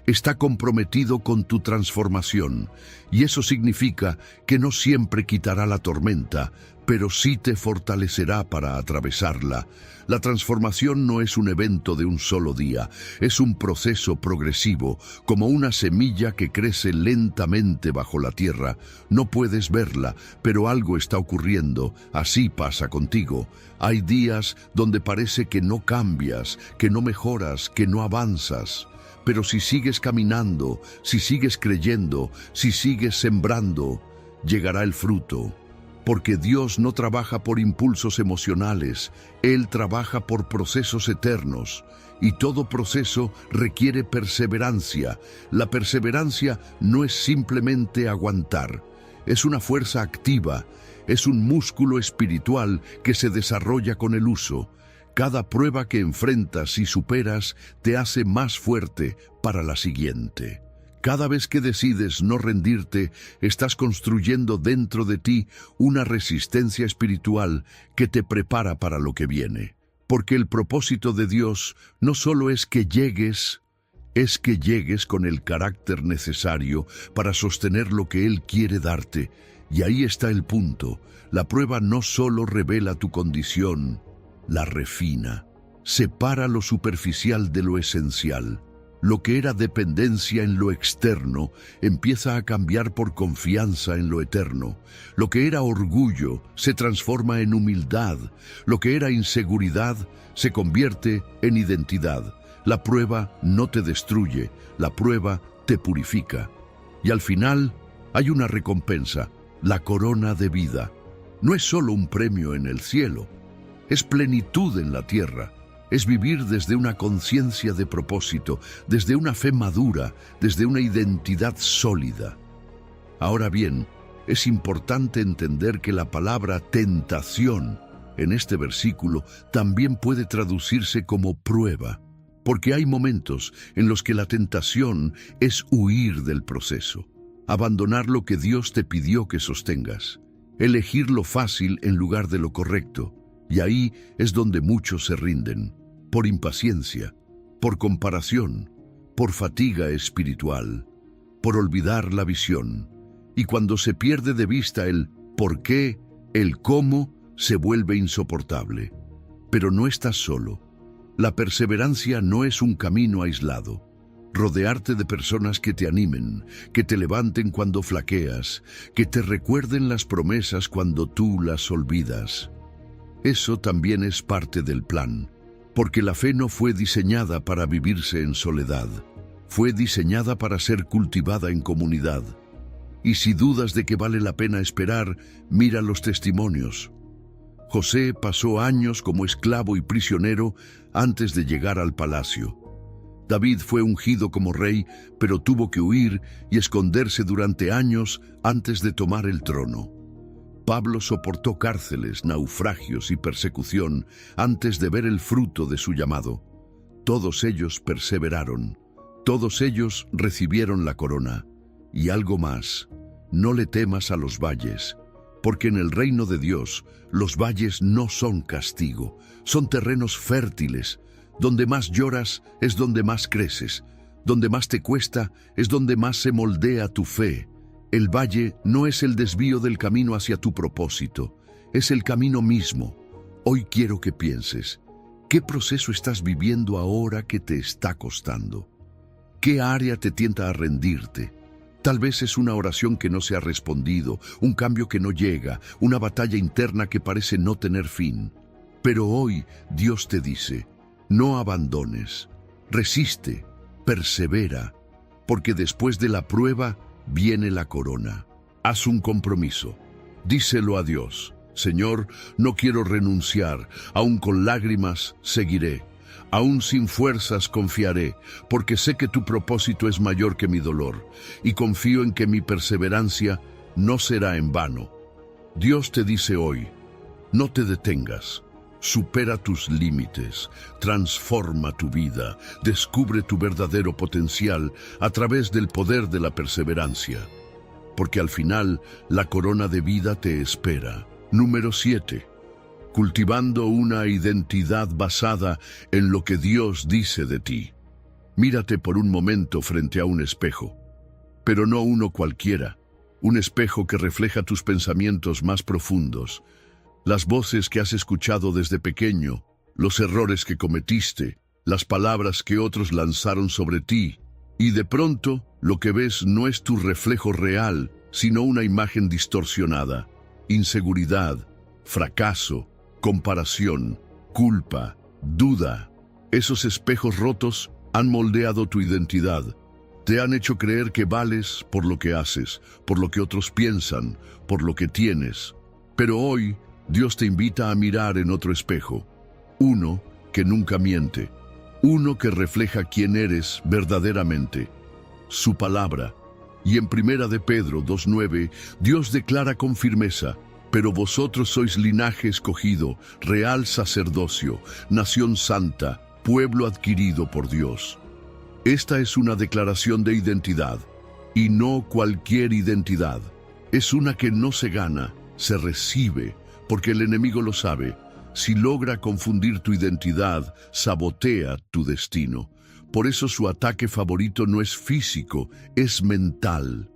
está comprometido con tu transformación, y eso significa que no siempre quitará la tormenta, pero sí te fortalecerá para atravesarla. La transformación no es un evento de un solo día, es un proceso progresivo, como una semilla que crece lentamente bajo la tierra. No puedes verla, pero algo está ocurriendo. Así pasa contigo. Hay días donde parece que no cambias, que no mejoras, que no avanzas. Pero si sigues caminando, si sigues creyendo, si sigues sembrando, llegará el fruto. Porque Dios no trabaja por impulsos emocionales, Él trabaja por procesos eternos, y todo proceso requiere perseverancia. La perseverancia no es simplemente aguantar, es una fuerza activa, es un músculo espiritual que se desarrolla con el uso. Cada prueba que enfrentas y superas te hace más fuerte para la siguiente. Cada vez que decides no rendirte, estás construyendo dentro de ti una resistencia espiritual que te prepara para lo que viene. Porque el propósito de Dios no solo es que llegues con el carácter necesario para sostener lo que Él quiere darte. Y ahí está el punto. La prueba no solo revela tu condición, la refina. Separa lo superficial de lo esencial. Lo que era dependencia en lo externo empieza a cambiar por confianza en lo eterno. Lo que era orgullo se transforma en humildad. Lo que era inseguridad se convierte en identidad. La prueba no te destruye, la prueba te purifica. Y al final hay una recompensa, la corona de vida. No es solo un premio en el cielo, es plenitud en la tierra. Es vivir desde una conciencia de propósito, desde una fe madura, desde una identidad sólida. Ahora bien, es importante entender que la palabra tentación en este versículo también puede traducirse como prueba, porque hay momentos en los que la tentación es huir del proceso, abandonar lo que Dios te pidió que sostengas, elegir lo fácil en lugar de lo correcto, y ahí es donde muchos se rinden. Por impaciencia, por comparación, por fatiga espiritual, por olvidar la visión. Y cuando se pierde de vista el por qué, el cómo, se vuelve insoportable. Pero no estás solo. La perseverancia no es un camino aislado. Rodearte de personas que te animen, que te levanten cuando flaqueas, que te recuerden las promesas cuando tú las olvidas. Eso también es parte del plan. Porque la fe no fue diseñada para vivirse en soledad, fue diseñada para ser cultivada en comunidad. Y si dudas de que vale la pena esperar, mira los testimonios. José pasó años como esclavo y prisionero antes de llegar al palacio. David fue ungido como rey, pero tuvo que huir y esconderse durante años antes de tomar el trono. Pablo soportó cárceles, naufragios y persecución antes de ver el fruto de su llamado. Todos ellos perseveraron, todos ellos recibieron la corona. Y algo más, no le temas a los valles, porque en el reino de Dios los valles no son castigo, son terrenos fértiles. Donde más lloras es donde más creces, donde más te cuesta es donde más se moldea tu fe. El valle no es el desvío del camino hacia tu propósito, es el camino mismo. Hoy quiero que pienses, ¿qué proceso estás viviendo ahora que te está costando? ¿Qué área te tienta a rendirte? Tal vez es una oración que no se ha respondido, un cambio que no llega, una batalla interna que parece no tener fin. Pero hoy Dios te dice, no abandones, resiste, persevera, porque después de la prueba viene la corona. Haz un compromiso, díselo a Dios. Señor, no quiero renunciar, aún con lágrimas seguiré. Aún sin fuerzas confiaré, porque sé que tu propósito es mayor que mi dolor, y confío en que mi perseverancia no será en vano. Dios te dice hoy, no te detengas, supera tus límites, transforma tu vida, descubre tu verdadero potencial a través del poder de la perseverancia, porque al final la corona de vida te espera. Número 7. Cultivando una identidad basada en lo que Dios dice de ti. Mírate por un momento frente a un espejo, pero no uno cualquiera, un espejo que refleja tus pensamientos más profundos, las voces que has escuchado desde pequeño, los errores que cometiste, las palabras que otros lanzaron sobre ti, y de pronto lo que ves no es tu reflejo real, sino una imagen distorsionada, inseguridad, fracaso, comparación, culpa, duda. Esos espejos rotos han moldeado tu identidad. Te han hecho creer que vales por lo que haces, por lo que otros piensan, por lo que tienes. Pero hoy, Dios te invita a mirar en otro espejo. Uno que nunca miente. Uno que refleja quién eres verdaderamente. Su palabra. Y en 1 de Pedro 2:9, Dios declara con firmeza, pero vosotros sois linaje escogido, real sacerdocio, nación santa, pueblo adquirido por Dios. Esta es una declaración de identidad, y no cualquier identidad. Es una que no se gana, se recibe, porque el enemigo lo sabe. Si logra confundir tu identidad, sabotea tu destino. Por eso su ataque favorito no es físico, es mental.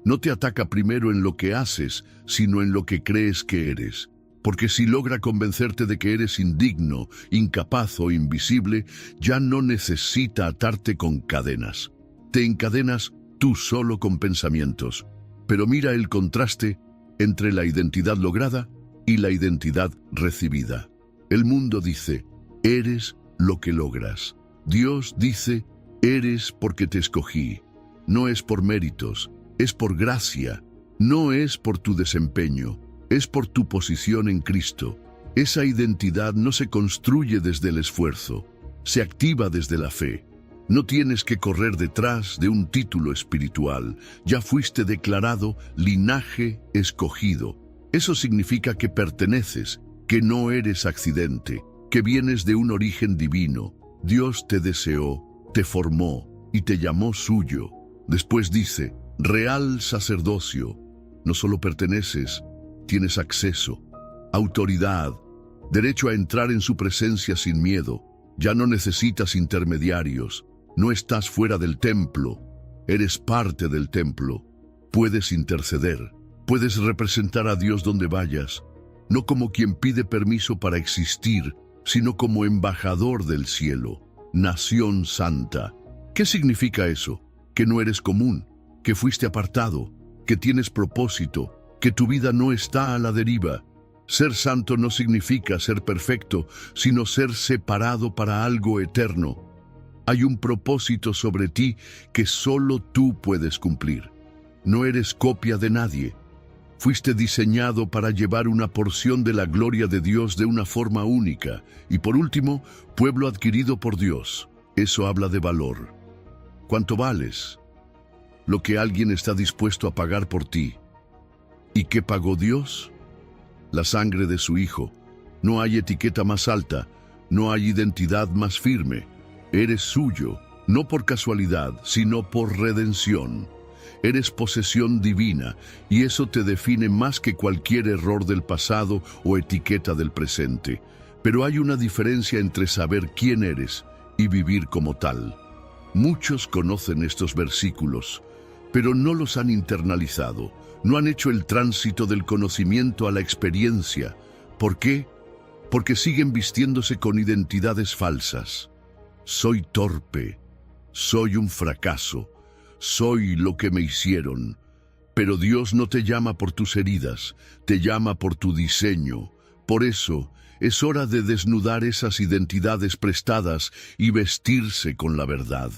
No te ataca primero en lo que haces, sino en lo que crees que eres. Porque si logra convencerte de que eres indigno, incapaz o invisible, ya no necesita atarte con cadenas. Te encadenas tú solo con pensamientos. Pero mira el contraste entre la identidad lograda y la identidad recibida. El mundo dice, eres lo que logras. Dios dice, eres porque te escogí. No es por méritos, es por gracia. No es por tu desempeño, es por tu posición en Cristo. Esa identidad no se construye desde el esfuerzo, se activa desde la fe. No tienes que correr detrás de un título espiritual. Ya fuiste declarado linaje escogido. Eso significa que perteneces, que no eres accidente, que vienes de un origen divino. Dios te deseó, te formó y te llamó suyo. Después dice, real sacerdocio. No solo perteneces, tienes acceso, autoridad, derecho a entrar en su presencia sin miedo. Ya no necesitas intermediarios. No estás fuera del templo, eres parte del templo. Puedes interceder, puedes representar a Dios donde vayas, no como quien pide permiso para existir, sino como embajador del cielo, nación santa. ¿Qué significa eso? Que no eres común, que fuiste apartado, que tienes propósito, que tu vida no está a la deriva. Ser santo no significa ser perfecto, sino ser separado para algo eterno. Hay un propósito sobre ti que solo tú puedes cumplir. No eres copia de nadie. Fuiste diseñado para llevar una porción de la gloria de Dios de una forma única. Y por último, pueblo adquirido por Dios. Eso habla de valor. ¿Cuánto vales? Lo que alguien está dispuesto a pagar por ti. ¿Y qué pagó Dios? La sangre de su Hijo. No hay etiqueta más alta, no hay identidad más firme. Eres suyo, no por casualidad, sino por redención. Eres posesión divina, y eso te define más que cualquier error del pasado o etiqueta del presente. Pero hay una diferencia entre saber quién eres y vivir como tal. Muchos conocen estos versículos, pero no los han internalizado. No han hecho el tránsito del conocimiento a la experiencia. ¿Por qué? Porque siguen vistiéndose con identidades falsas. Soy torpe, soy un fracaso, soy lo que me hicieron. Pero Dios no te llama por tus heridas, te llama por tu diseño. Por eso, es hora de desnudar esas identidades prestadas y vestirse con la verdad.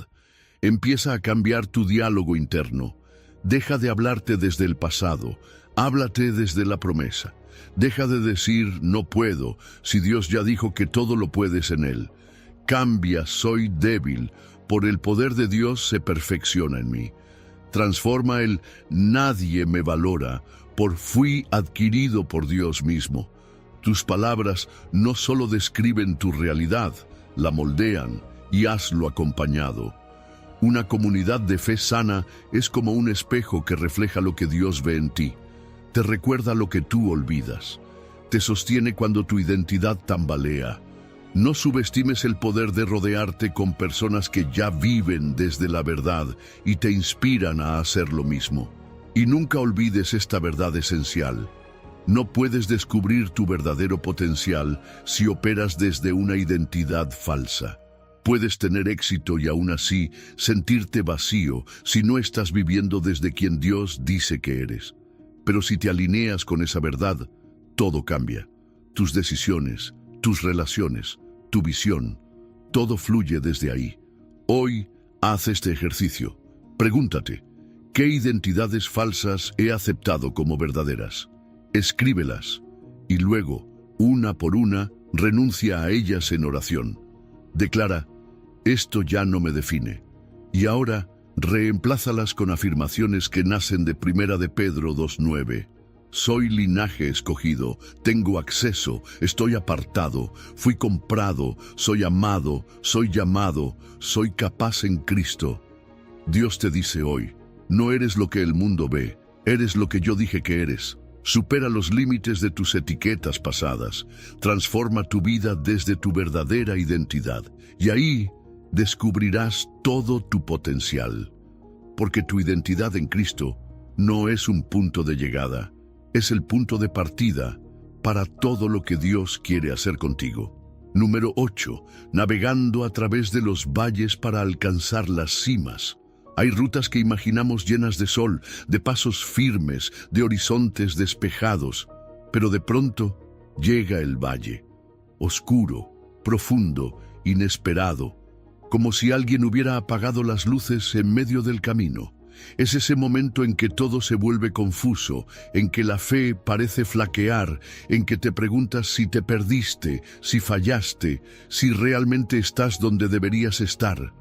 Empieza a cambiar tu diálogo interno. Deja de hablarte desde el pasado, háblate desde la promesa. Deja de decir no puedo, si Dios ya dijo que todo lo puedes en Él. Cambia, soy débil, por el poder de Dios se perfecciona en mí. Transforma el nadie me valora por fui adquirido por Dios mismo. Tus palabras no solo describen tu realidad, la moldean y hazlo acompañado. Una comunidad de fe sana es como un espejo que refleja lo que Dios ve en ti. Te recuerda lo que tú olvidas. Te sostiene cuando tu identidad tambalea. No subestimes el poder de rodearte con personas que ya viven desde la verdad y te inspiran a hacer lo mismo. Y nunca olvides esta verdad esencial. No puedes descubrir tu verdadero potencial si operas desde una identidad falsa. Puedes tener éxito y aún así sentirte vacío si no estás viviendo desde quien Dios dice que eres. Pero si te alineas con esa verdad, todo cambia. Tus decisiones, tus relaciones, tu visión, todo fluye desde ahí. Hoy, haz este ejercicio. Pregúntate, ¿qué identidades falsas he aceptado como verdaderas? Escríbelas y luego, una por una, renuncia a ellas en oración. Declara, esto ya no me define. Y ahora, reemplázalas con afirmaciones que nacen de 1 de Pedro 2:9. Soy linaje escogido, tengo acceso, estoy apartado, fui comprado, soy amado, soy llamado, soy capaz en Cristo. Dios te dice hoy, no eres lo que el mundo ve, eres lo que yo dije que eres. Supera los límites de tus etiquetas pasadas, transforma tu vida desde tu verdadera identidad, y ahí descubrirás todo tu potencial. Porque tu identidad en Cristo no es un punto de llegada, es el punto de partida para todo lo que Dios quiere hacer contigo. Número 8. Navegando a través de los valles para alcanzar las cimas. Hay rutas que imaginamos llenas de sol, de pasos firmes, de horizontes despejados, pero de pronto llega el valle, oscuro, profundo, inesperado, como si alguien hubiera apagado las luces en medio del camino. Es ese momento en que todo se vuelve confuso, en que la fe parece flaquear, en que te preguntas si te perdiste, si fallaste, si realmente estás donde deberías estar.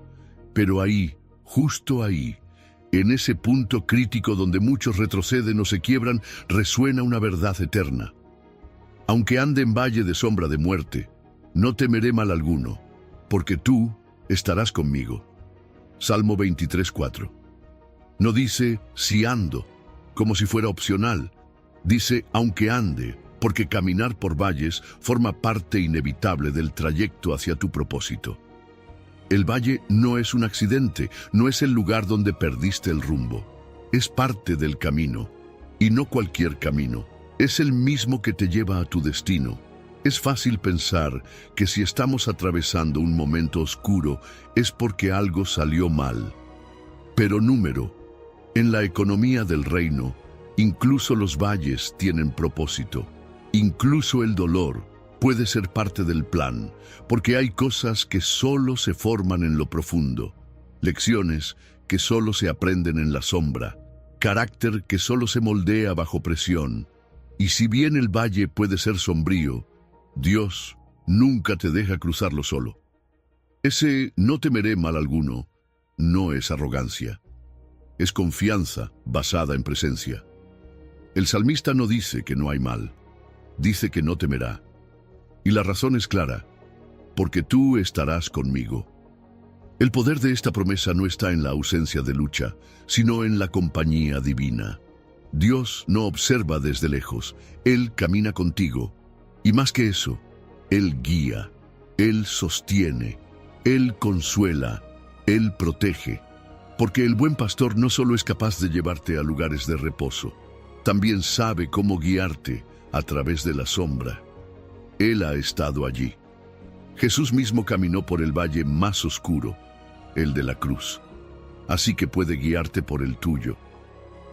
Pero ahí, justo ahí, en ese punto crítico donde muchos retroceden o se quiebran, resuena una verdad eterna. Aunque ande en valle de sombra de muerte, no temeré mal alguno, porque tú estarás conmigo. Salmo 23:4. No dice si ando, como si fuera opcional. Dice aunque ande, porque caminar por valles forma parte inevitable del trayecto hacia tu propósito. El valle no es un accidente, no es el lugar donde perdiste el rumbo. Es parte del camino, y no cualquier camino. Es el mismo que te lleva a tu destino. Es fácil pensar que si estamos atravesando un momento oscuro es porque algo salió mal. Pero en la economía del reino, incluso los valles tienen propósito. Incluso el dolor puede ser parte del plan, porque hay cosas que solo se forman en lo profundo, lecciones que solo se aprenden en la sombra, carácter que solo se moldea bajo presión. Y si bien el valle puede ser sombrío, Dios nunca te deja cruzarlo solo. Ese no temeré mal alguno no es arrogancia. Es confianza basada en presencia. El salmista no dice que no hay mal, dice que no temerá. Y la razón es clara, porque tú estarás conmigo. El poder de esta promesa no está en la ausencia de lucha, sino en la compañía divina. Dios no observa desde lejos, Él camina contigo. Y más que eso, Él guía, Él sostiene, Él consuela, Él protege. Porque el buen pastor no solo es capaz de llevarte a lugares de reposo, también sabe cómo guiarte a través de la sombra. Él ha estado allí. Jesús mismo caminó por el valle más oscuro, el de la cruz. así que puede guiarte por el tuyo.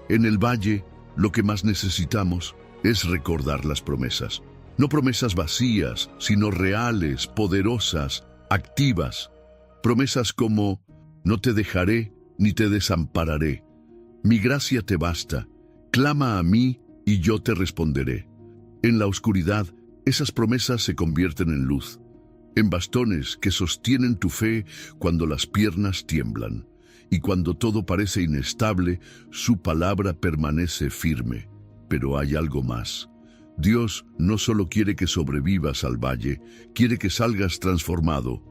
En el valle, lo que más necesitamos es recordar las promesas. No promesas vacías, sino reales, poderosas, activas. Promesas como: no te dejaré ni te desampararé. Mi gracia te basta. Clama a mí y yo te responderé. En la oscuridad, esas promesas se convierten en luz, en bastones que sostienen tu fe cuando las piernas tiemblan. Y cuando todo parece inestable, su palabra permanece firme. Pero hay algo más. Dios no solo quiere que sobrevivas al valle, quiere que salgas transformado.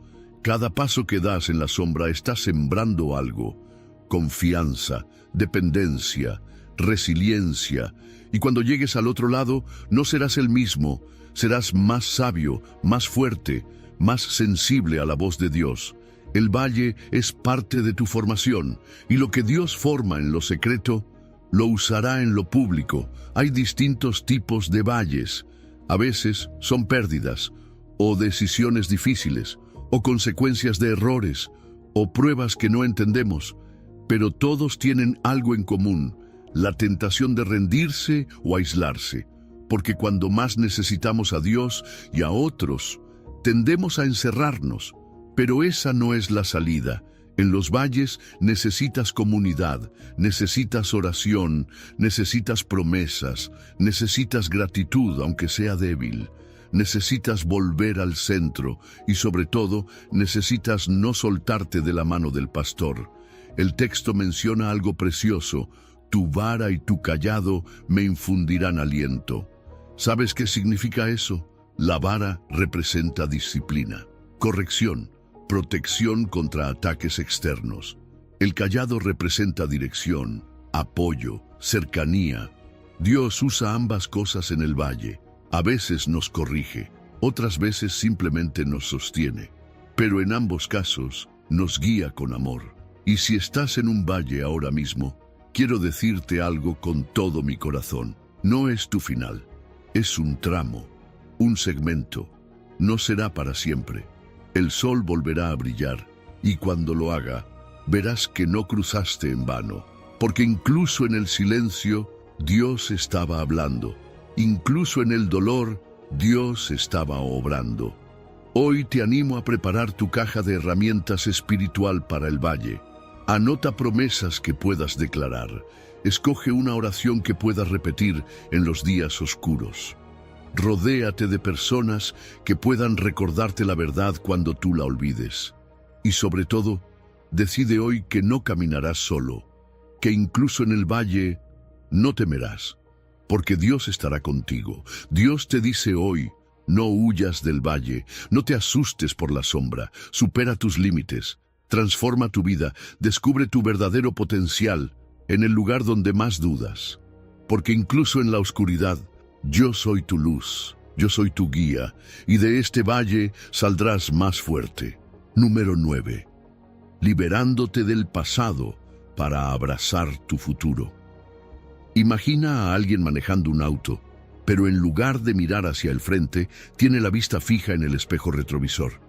Cada paso que das en la sombra está sembrando algo: confianza, dependencia, resiliencia. Y cuando llegues al otro lado, no serás el mismo, serás más sabio, más fuerte, más sensible a la voz de Dios. El valle es parte de tu formación, y lo que Dios forma en lo secreto, lo usará en lo público. Hay distintos tipos de valles. A veces son pérdidas, o decisiones difíciles, o consecuencias de errores, o pruebas que no entendemos, pero todos tienen algo en común: la tentación de rendirse o aislarse, porque cuando más necesitamos a Dios y a otros, tendemos a encerrarnos. Pero esa no es la salida. En los valles necesitas comunidad, necesitas oración, necesitas promesas, necesitas gratitud aunque sea débil. Necesitas volver al centro y sobre todo necesitas no soltarte de la mano del pastor. El texto menciona algo precioso: tu vara y tu cayado me infundirán aliento. ¿Sabes qué significa eso? La vara representa disciplina, corrección, protección contra ataques externos. El cayado representa dirección, apoyo, cercanía. Dios usa ambas cosas en el valle. A veces nos corrige, otras veces simplemente nos sostiene. Pero en ambos casos nos guía con amor. Y si estás en un valle ahora mismo, quiero decirte algo con todo mi corazón. No es tu final, es un tramo, un segmento. No será para siempre. El sol volverá a brillar, y cuando lo haga, verás que no cruzaste en vano, porque incluso en el silencio, Dios estaba hablando. Incluso en el dolor, Dios estaba obrando. Hoy te animo a preparar tu caja de herramientas espiritual para el valle. Anota promesas que puedas declarar. Escoge una oración que puedas repetir en los días oscuros. Rodéate de personas que puedan recordarte la verdad cuando tú la olvides. Y sobre todo, decide hoy que no caminarás solo, que incluso en el valle no temerás, porque Dios estará contigo. Dios te dice hoy: no huyas del valle, no te asustes por la sombra, supera tus límites, transforma tu vida, descubre tu verdadero potencial en el lugar donde más dudas. Porque incluso en la oscuridad, yo soy tu luz, yo soy tu guía, y de este valle saldrás más fuerte. Número 9. Liberándote del pasado para abrazar tu futuro. Imagina a alguien manejando un auto, pero en lugar de mirar hacia el frente, tiene la vista fija en el espejo retrovisor.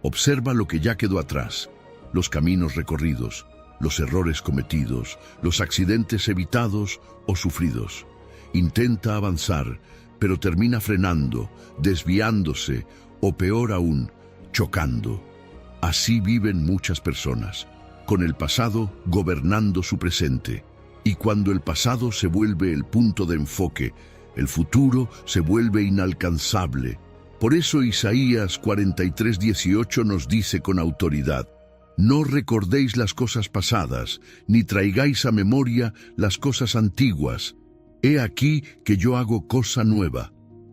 Observa lo que ya quedó atrás: los caminos recorridos, los errores cometidos, los accidentes evitados o sufridos. Intenta avanzar, pero termina frenando, desviándose o peor aún, chocando. Así viven muchas personas, con el pasado gobernando su presente. Y cuando el pasado se vuelve el punto de enfoque, el futuro se vuelve inalcanzable. Por eso Isaías 43:18 nos dice con autoridad: no recordéis las cosas pasadas, ni traigáis a memoria las cosas antiguas. He aquí que yo hago cosa nueva,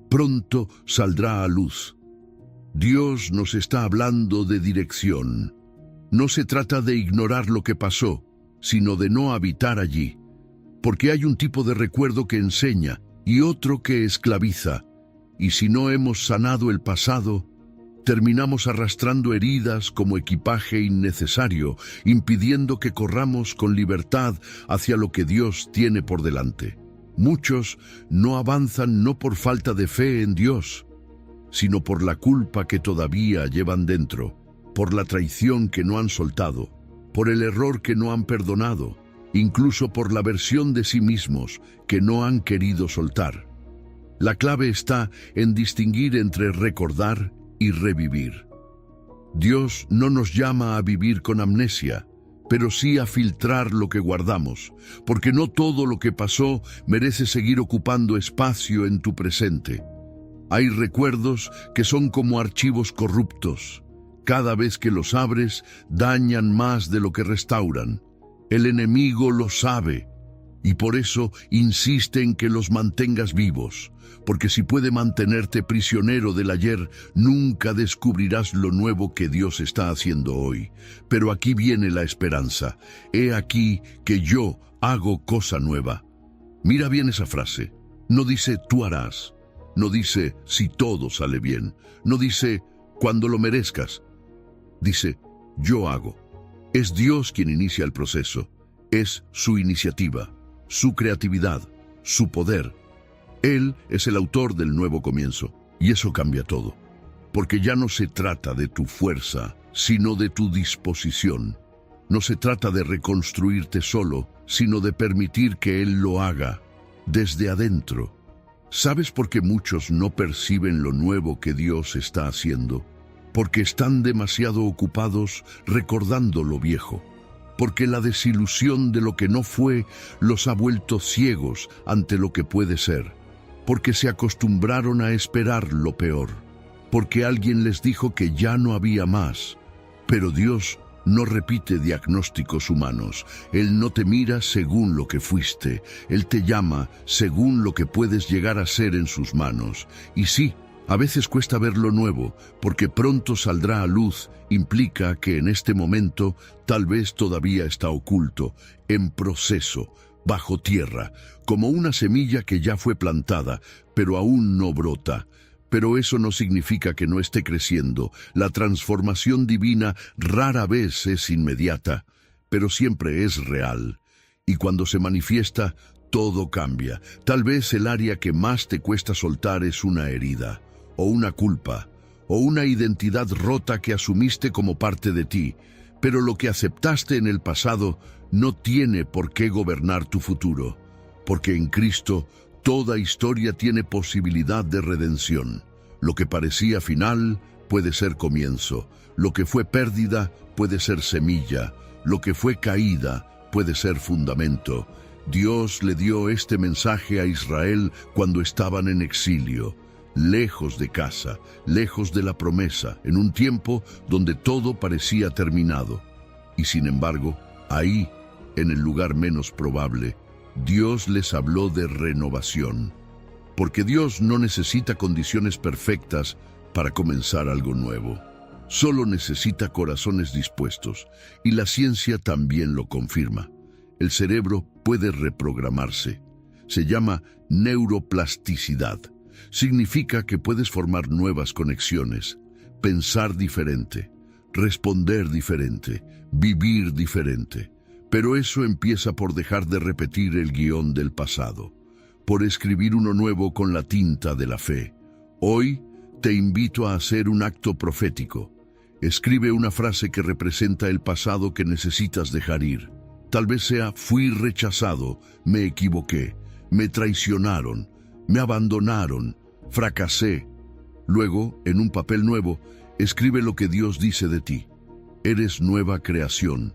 pronto saldrá a luz. Dios nos está hablando de dirección. No se trata de ignorar lo que pasó, sino de no habitar allí. Porque hay un tipo de recuerdo que enseña y otro que esclaviza. Y si no hemos sanado el pasado, terminamos arrastrando heridas como equipaje innecesario, impidiendo que corramos con libertad hacia lo que Dios tiene por delante. Muchos no avanzan no por falta de fe en Dios, sino por la culpa que todavía llevan dentro, por la traición que no han soltado, por el error que no han perdonado, incluso por la versión de sí mismos que no han querido soltar. La clave está en distinguir entre recordar y revivir. Dios no nos llama a vivir con amnesia, pero sí a filtrar lo que guardamos, porque no todo lo que pasó merece seguir ocupando espacio en tu presente. Hay recuerdos que son como archivos corruptos. Cada vez que los abres, dañan más de lo que restauran. El enemigo lo sabe, y por eso insiste en que los mantengas vivos, porque si puede mantenerte prisionero del ayer, nunca descubrirás lo nuevo que Dios está haciendo hoy. Pero aquí viene la esperanza. He aquí que yo hago cosa nueva. Mira bien esa frase. No dice tú harás. No dice si todo sale bien. No dice cuando lo merezcas. Dice yo hago. Es Dios quien inicia el proceso. Es su iniciativa, su creatividad, su poder. Él es el autor del nuevo comienzo, y eso cambia todo. Porque ya no se trata de tu fuerza, sino de tu disposición. No se trata de reconstruirte solo, sino de permitir que Él lo haga, desde adentro. ¿Sabes por qué muchos no perciben lo nuevo que Dios está haciendo? Porque están demasiado ocupados recordando lo viejo. Porque la desilusión de lo que no fue los ha vuelto ciegos ante lo que puede ser. Porque se acostumbraron a esperar lo peor. Porque alguien les dijo que ya no había más. Pero Dios no repite diagnósticos humanos. Él no te mira según lo que fuiste. Él te llama según lo que puedes llegar a ser en sus manos. Y sí, a veces cuesta ver lo nuevo, porque pronto saldrá a luz. Implica que en este momento tal vez todavía está oculto, en proceso, bajo tierra, como una semilla que ya fue plantada, pero aún no brota. Pero eso no significa que no esté creciendo. La transformación divina rara vez es inmediata, pero siempre es real. Y cuando se manifiesta, todo cambia. Tal vez el área que más te cuesta soltar es una herida, o una culpa, o una identidad rota que asumiste como parte de ti, pero lo que aceptaste en el pasado no tiene por qué gobernar tu futuro, porque en Cristo toda historia tiene posibilidad de redención. Lo que parecía final puede ser comienzo, lo que fue pérdida puede ser semilla, lo que fue caída puede ser fundamento. Dios le dio este mensaje a Israel cuando estaban en exilio, lejos de casa, lejos de la promesa, en un tiempo donde todo parecía terminado. Y sin embargo, ahí, en el lugar menos probable, Dios les habló de renovación. Porque Dios no necesita condiciones perfectas para comenzar algo nuevo. Solo necesita corazones dispuestos, y la ciencia también lo confirma. El cerebro puede reprogramarse. Se llama neuroplasticidad. Significa que puedes formar nuevas conexiones, pensar diferente, responder diferente, vivir diferente. Pero eso empieza por dejar de repetir el guión del pasado, por escribir uno nuevo con la tinta de la fe. Hoy te invito a hacer un acto profético. Escribe una frase que representa el pasado que necesitas dejar ir. Tal vez sea: fui rechazado, me equivoqué, me traicionaron, me abandonaron, fracasé. Luego, en un papel nuevo, escribe lo que Dios dice de ti. Eres nueva creación,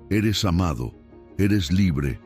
eres amado, eres libre.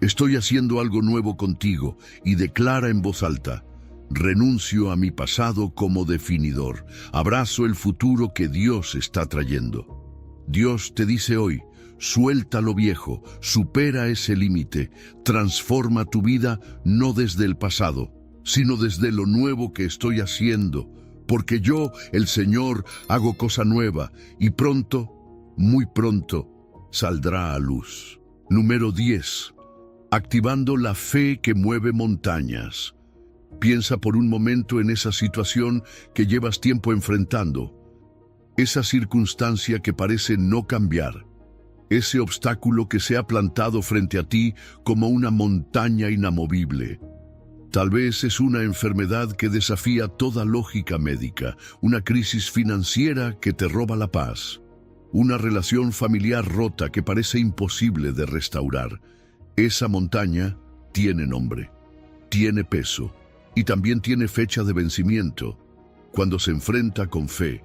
Estoy haciendo algo nuevo contigo, y declara en voz alta: renuncio a mi pasado como definidor, abrazo el futuro que Dios está trayendo. Dios te dice hoy: suelta lo viejo, supera ese límite, transforma tu vida no desde el pasado, sino desde lo nuevo que estoy haciendo, porque yo, el Señor, hago cosa nueva, y pronto, muy pronto, saldrá a luz. Número 10. Activando la fe que mueve montañas. Piensa por un momento en esa situación que llevas tiempo enfrentando, esa circunstancia que parece no cambiar, ese obstáculo que se ha plantado frente a ti como una montaña inamovible. Tal vez es una enfermedad que desafía toda lógica médica, una crisis financiera que te roba la paz, una relación familiar rota que parece imposible de restaurar. Esa montaña tiene nombre, tiene peso y también tiene fecha de vencimiento cuando se enfrenta con fe.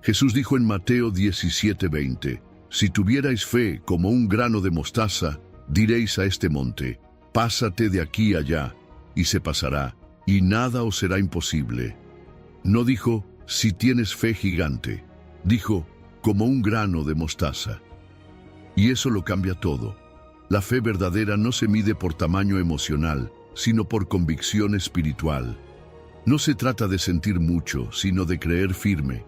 Jesús dijo en Mateo 17:20, si tuvierais fe como un grano de mostaza, diréis a este monte, pásate de aquí allá, y se pasará, y nada os será imposible. No dijo, si tienes fe gigante, dijo, como un grano de mostaza. Y eso lo cambia todo. La fe verdadera no se mide por tamaño emocional, sino por convicción espiritual. No se trata de sentir mucho, sino de creer firme.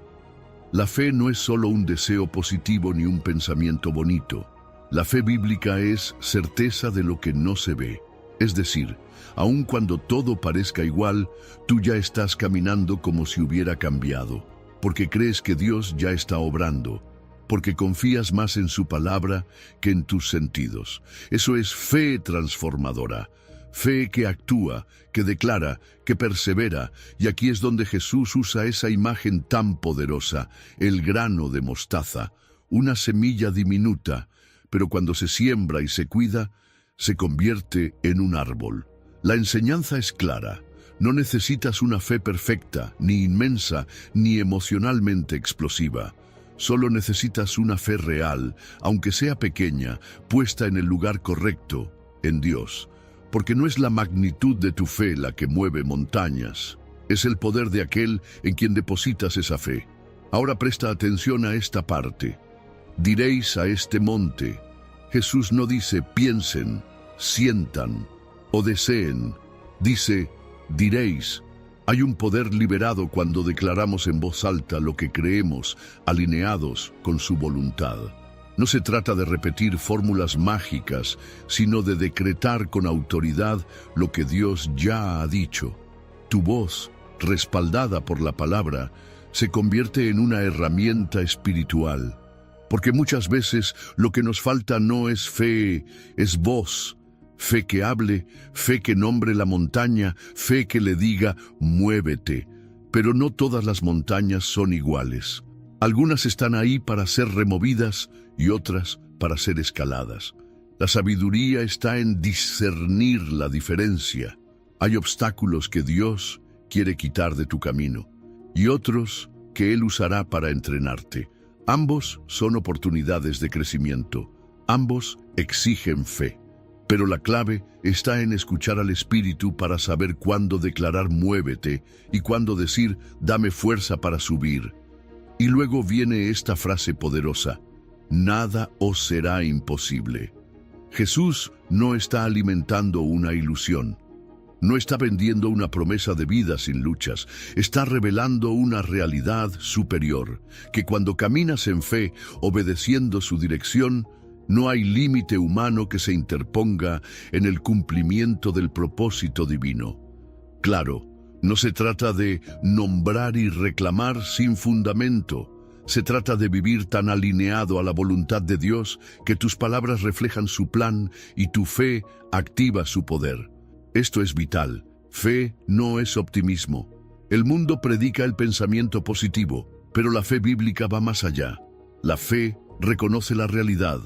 La fe no es solo un deseo positivo ni un pensamiento bonito. La fe bíblica es certeza de lo que no se ve. Es decir, aun cuando todo parezca igual, tú ya estás caminando como si hubiera cambiado, porque crees que Dios ya está obrando, porque confías más en su palabra que en tus sentidos. Eso es fe transformadora, fe que actúa, que declara, que persevera, y aquí es donde Jesús usa esa imagen tan poderosa, el grano de mostaza, una semilla diminuta, pero cuando se siembra y se cuida, se convierte en un árbol. La enseñanza es clara. No necesitas una fe perfecta, ni inmensa, ni emocionalmente explosiva. Solo necesitas una fe real, aunque sea pequeña, puesta en el lugar correcto, en Dios. Porque no es la magnitud de tu fe la que mueve montañas. Es el poder de aquel en quien depositas esa fe. Ahora presta atención a esta parte. Diréis a este monte. Jesús no dice piensen, sientan o deseen. Dice, diréis. Hay un poder liberado cuando declaramos en voz alta lo que creemos, alineados con su voluntad. No se trata de repetir fórmulas mágicas, sino de decretar con autoridad lo que Dios ya ha dicho. Tu voz, respaldada por la palabra, se convierte en una herramienta espiritual. Porque muchas veces lo que nos falta no es fe, es voz. Fe que hable, fe que nombre la montaña, fe que le diga, muévete. Pero no todas las montañas son iguales. Algunas están ahí para ser removidas y otras para ser escaladas. La sabiduría está en discernir la diferencia. Hay obstáculos que Dios quiere quitar de tu camino y otros que Él usará para entrenarte. Ambos son oportunidades de crecimiento. Ambos exigen fe. Pero la clave está en escuchar al Espíritu para saber cuándo declarar muévete y cuándo decir dame fuerza para subir. Y luego viene esta frase poderosa, nada os será imposible. Jesús no está alimentando una ilusión, no está vendiendo una promesa de vida sin luchas, está revelando una realidad superior, que cuando caminas en fe, obedeciendo su dirección, no hay límite humano que se interponga en el cumplimiento del propósito divino. Claro, no se trata de nombrar y reclamar sin fundamento. Se trata de vivir tan alineado a la voluntad de Dios que tus palabras reflejan su plan y tu fe activa su poder. Esto es vital. Fe no es optimismo. El mundo predica el pensamiento positivo, pero la fe bíblica va más allá. La fe reconoce la realidad,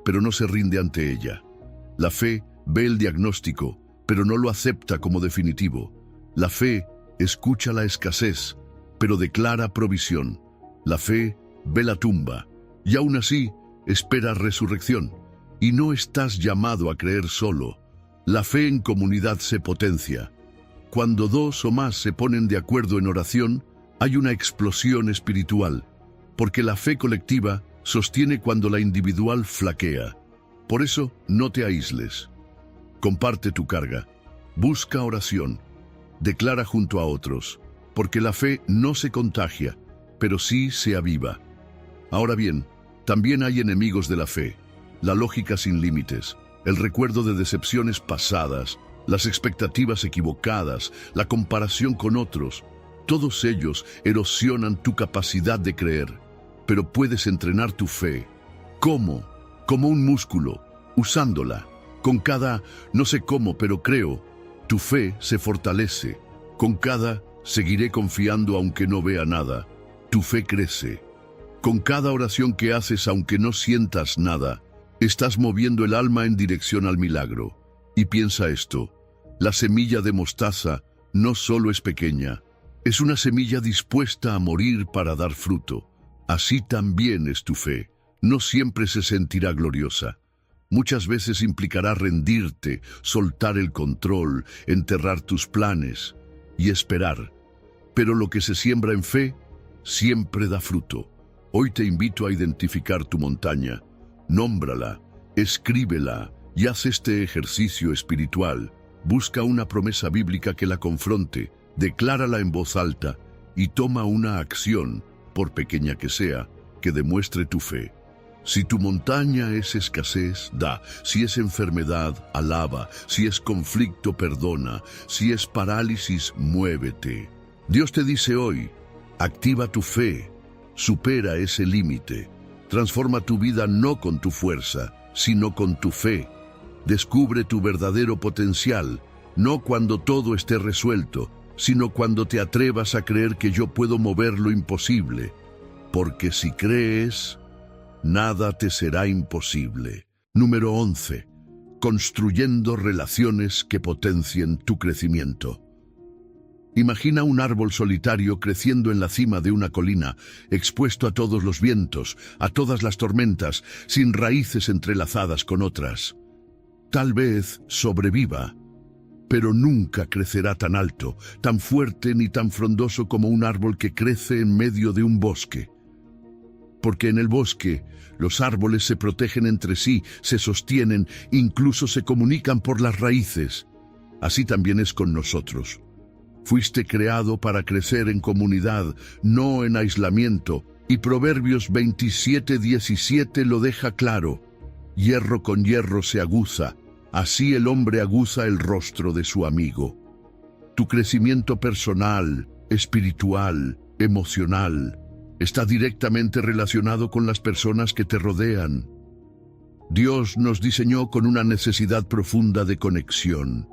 pero no se rinde ante ella. La fe ve el diagnóstico, pero no lo acepta como definitivo. La fe escucha la escasez, pero declara provisión. La fe ve la tumba, y aún así espera resurrección. Y no estás llamado a creer solo. La fe en comunidad se potencia. Cuando dos o más se ponen de acuerdo en oración, hay una explosión espiritual, porque la fe colectiva sostiene cuando la individual flaquea. Por eso, no te aísles. Comparte tu carga. Busca oración. Declara junto a otros, porque la fe no se contagia, pero sí se aviva. Ahora bien, también hay enemigos de la fe. La lógica sin límites, el recuerdo de decepciones pasadas, las expectativas equivocadas, la comparación con otros. Todos ellos erosionan tu capacidad de creer. Pero puedes entrenar tu fe. ¿Cómo? Como un músculo, usándola. Con cada, no sé cómo, pero creo, tu fe se fortalece. Con cada, seguiré confiando aunque no vea nada. Tu fe crece. Con cada oración que haces, aunque no sientas nada, estás moviendo el alma en dirección al milagro. Y piensa esto, la semilla de mostaza no solo es pequeña, es una semilla dispuesta a morir para dar fruto. Así también es tu fe. No siempre se sentirá gloriosa. Muchas veces implicará rendirte, soltar el control, enterrar tus planes y esperar. Pero lo que se siembra en fe siempre da fruto. Hoy te invito a identificar tu montaña, nómbrala, escríbela y haz este ejercicio espiritual. Busca una promesa bíblica que la confronte, declárala en voz alta y toma una acción, por pequeña que sea, que demuestre tu fe. Si tu montaña es escasez, da. Si es enfermedad, alaba. Si es conflicto, perdona. Si es parálisis, muévete. Dios te dice hoy, activa tu fe. Supera ese límite. Transforma tu vida no con tu fuerza, sino con tu fe. Descubre tu verdadero potencial, no cuando todo esté resuelto, sino cuando te atrevas a creer que yo puedo mover lo imposible. Porque si crees, nada te será imposible. Número 11. Construyendo relaciones que potencien tu crecimiento. Imagina un árbol solitario creciendo en la cima de una colina, expuesto a todos los vientos, a todas las tormentas, sin raíces entrelazadas con otras. Tal vez sobreviva, pero nunca crecerá tan alto, tan fuerte ni tan frondoso como un árbol que crece en medio de un bosque. Porque en el bosque, los árboles se protegen entre sí, se sostienen, incluso se comunican por las raíces. Así también es con nosotros. Fuiste creado para crecer en comunidad, no en aislamiento, y Proverbios 27:17 lo deja claro. Hierro con hierro se aguza, así el hombre aguza el rostro de su amigo. Tu crecimiento personal, espiritual, emocional, está directamente relacionado con las personas que te rodean. Dios nos diseñó con una necesidad profunda de conexión,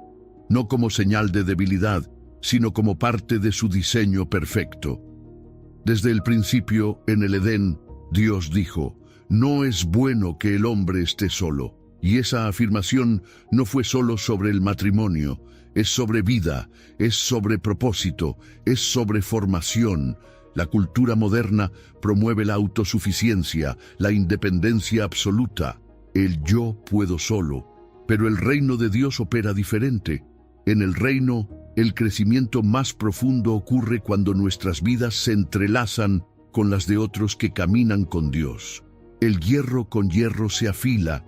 no como señal de debilidad, sino como parte de su diseño perfecto. Desde el principio, en el Edén, Dios dijo, no es bueno que el hombre esté solo. Y esa afirmación no fue solo sobre el matrimonio, es sobre vida, es sobre propósito, es sobre formación. La cultura moderna promueve la autosuficiencia, la independencia absoluta, el yo puedo solo. Pero el reino de Dios opera diferente. En el reino, el crecimiento más profundo ocurre cuando nuestras vidas se entrelazan con las de otros que caminan con Dios. El hierro con hierro se afila,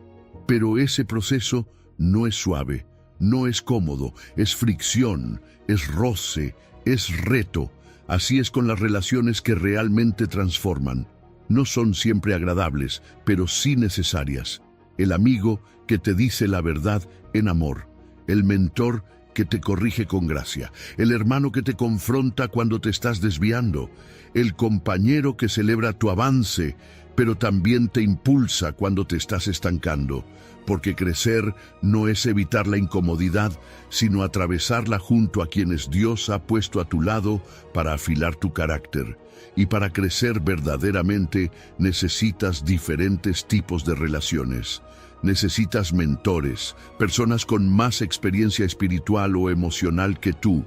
pero ese proceso no es suave, no es cómodo, es fricción, es roce, es reto. Así es con las relaciones que realmente transforman. No son siempre agradables, pero sí necesarias. El amigo que te dice la verdad en amor, el mentor que te corrige con gracia, el hermano que te confronta cuando te estás desviando, el compañero que celebra tu avance, pero también te impulsa cuando te estás estancando, porque crecer no es evitar la incomodidad, sino atravesarla junto a quienes Dios ha puesto a tu lado para afilar tu carácter. Y para crecer verdaderamente necesitas diferentes tipos de relaciones. Necesitas mentores, personas con más experiencia espiritual o emocional que tú,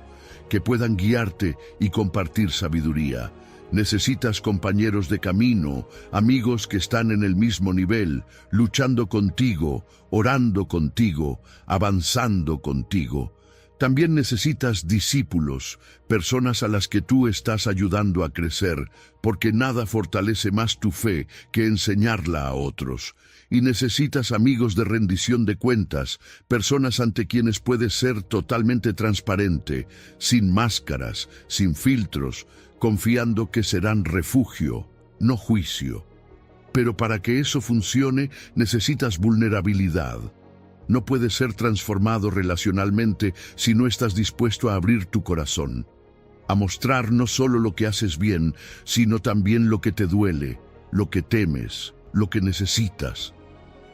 que puedan guiarte y compartir sabiduría. Necesitas compañeros de camino, amigos que están en el mismo nivel, luchando contigo, orando contigo, avanzando contigo. También necesitas discípulos, personas a las que tú estás ayudando a crecer, porque nada fortalece más tu fe que enseñarla a otros. Y necesitas amigos de rendición de cuentas, personas ante quienes puedes ser totalmente transparente, sin máscaras, sin filtros, confiando que serán refugio, no juicio. Pero para que eso funcione, necesitas vulnerabilidad. No puedes ser transformado relacionalmente si no estás dispuesto a abrir tu corazón, a mostrar no solo lo que haces bien, sino también lo que te duele, lo que temes, lo que necesitas.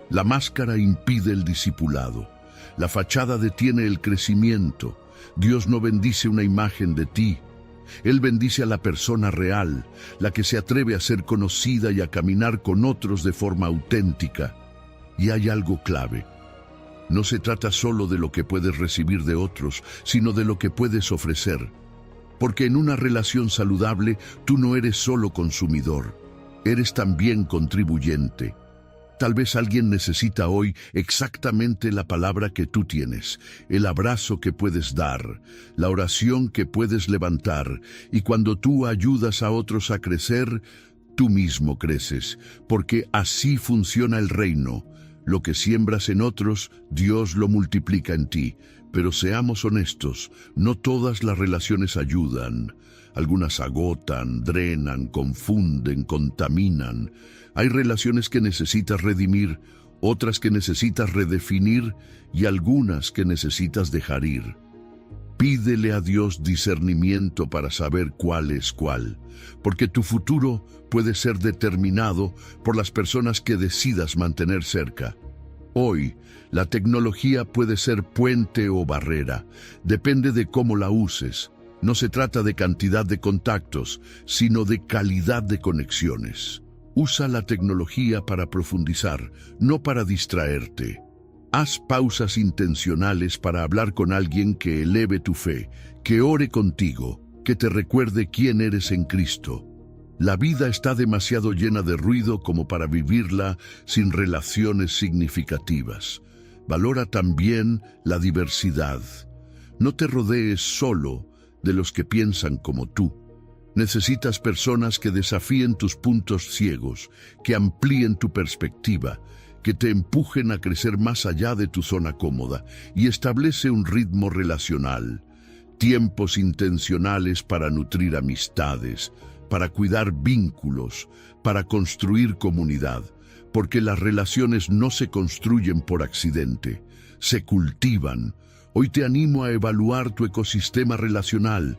La máscara impide el discipulado. La fachada detiene el crecimiento. Dios no bendice una imagen de ti. Él bendice a la persona real, la que se atreve a ser conocida y a caminar con otros de forma auténtica. Y hay algo clave. No se trata solo de lo que puedes recibir de otros, sino de lo que puedes ofrecer. Porque en una relación saludable, tú no eres solo consumidor, eres también contribuyente. Tal vez alguien necesita hoy exactamente la palabra que tú tienes, el abrazo que puedes dar, la oración que puedes levantar, y cuando tú ayudas a otros a crecer, tú mismo creces, porque así funciona el reino. Lo que siembras en otros, Dios lo multiplica en ti. Pero seamos honestos, no todas las relaciones ayudan. Algunas agotan, drenan, confunden, contaminan. Hay relaciones que necesitas redimir, otras que necesitas redefinir y algunas que necesitas dejar ir. Pídele a Dios discernimiento para saber cuál es cuál, porque tu futuro puede ser determinado por las personas que decidas mantener cerca. Hoy, la tecnología puede ser puente o barrera, depende de cómo la uses. No se trata de cantidad de contactos, sino de calidad de conexiones. Usa la tecnología para profundizar, no para distraerte. Haz pausas intencionales para hablar con alguien que eleve tu fe, que ore contigo, que te recuerde quién eres en Cristo. La vida está demasiado llena de ruido como para vivirla sin relaciones significativas. Valora también la diversidad. No te rodees solo de los que piensan como tú. Necesitas personas que desafíen tus puntos ciegos, que amplíen tu perspectiva, que te empujen a crecer más allá de tu zona cómoda y establece un ritmo relacional, tiempos intencionales para nutrir amistades, para cuidar vínculos, para construir comunidad, porque las relaciones no se construyen por accidente, se cultivan. Hoy te animo a evaluar tu ecosistema relacional.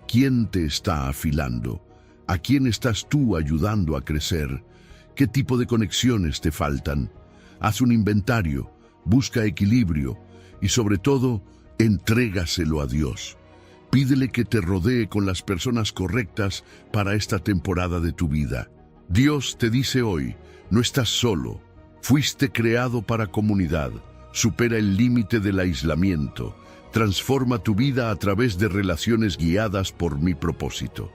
¿Quién te está afilando? ¿A quién estás tú ayudando a crecer? ¿Qué tipo de conexiones te faltan? Haz un inventario, busca equilibrio y sobre todo, entrégaselo a Dios. Pídele que te rodee con las personas correctas para esta temporada de tu vida. Dios te dice hoy, no estás solo, fuiste creado para comunidad. Supera el límite del aislamiento. Transforma tu vida a través de relaciones guiadas por mi propósito.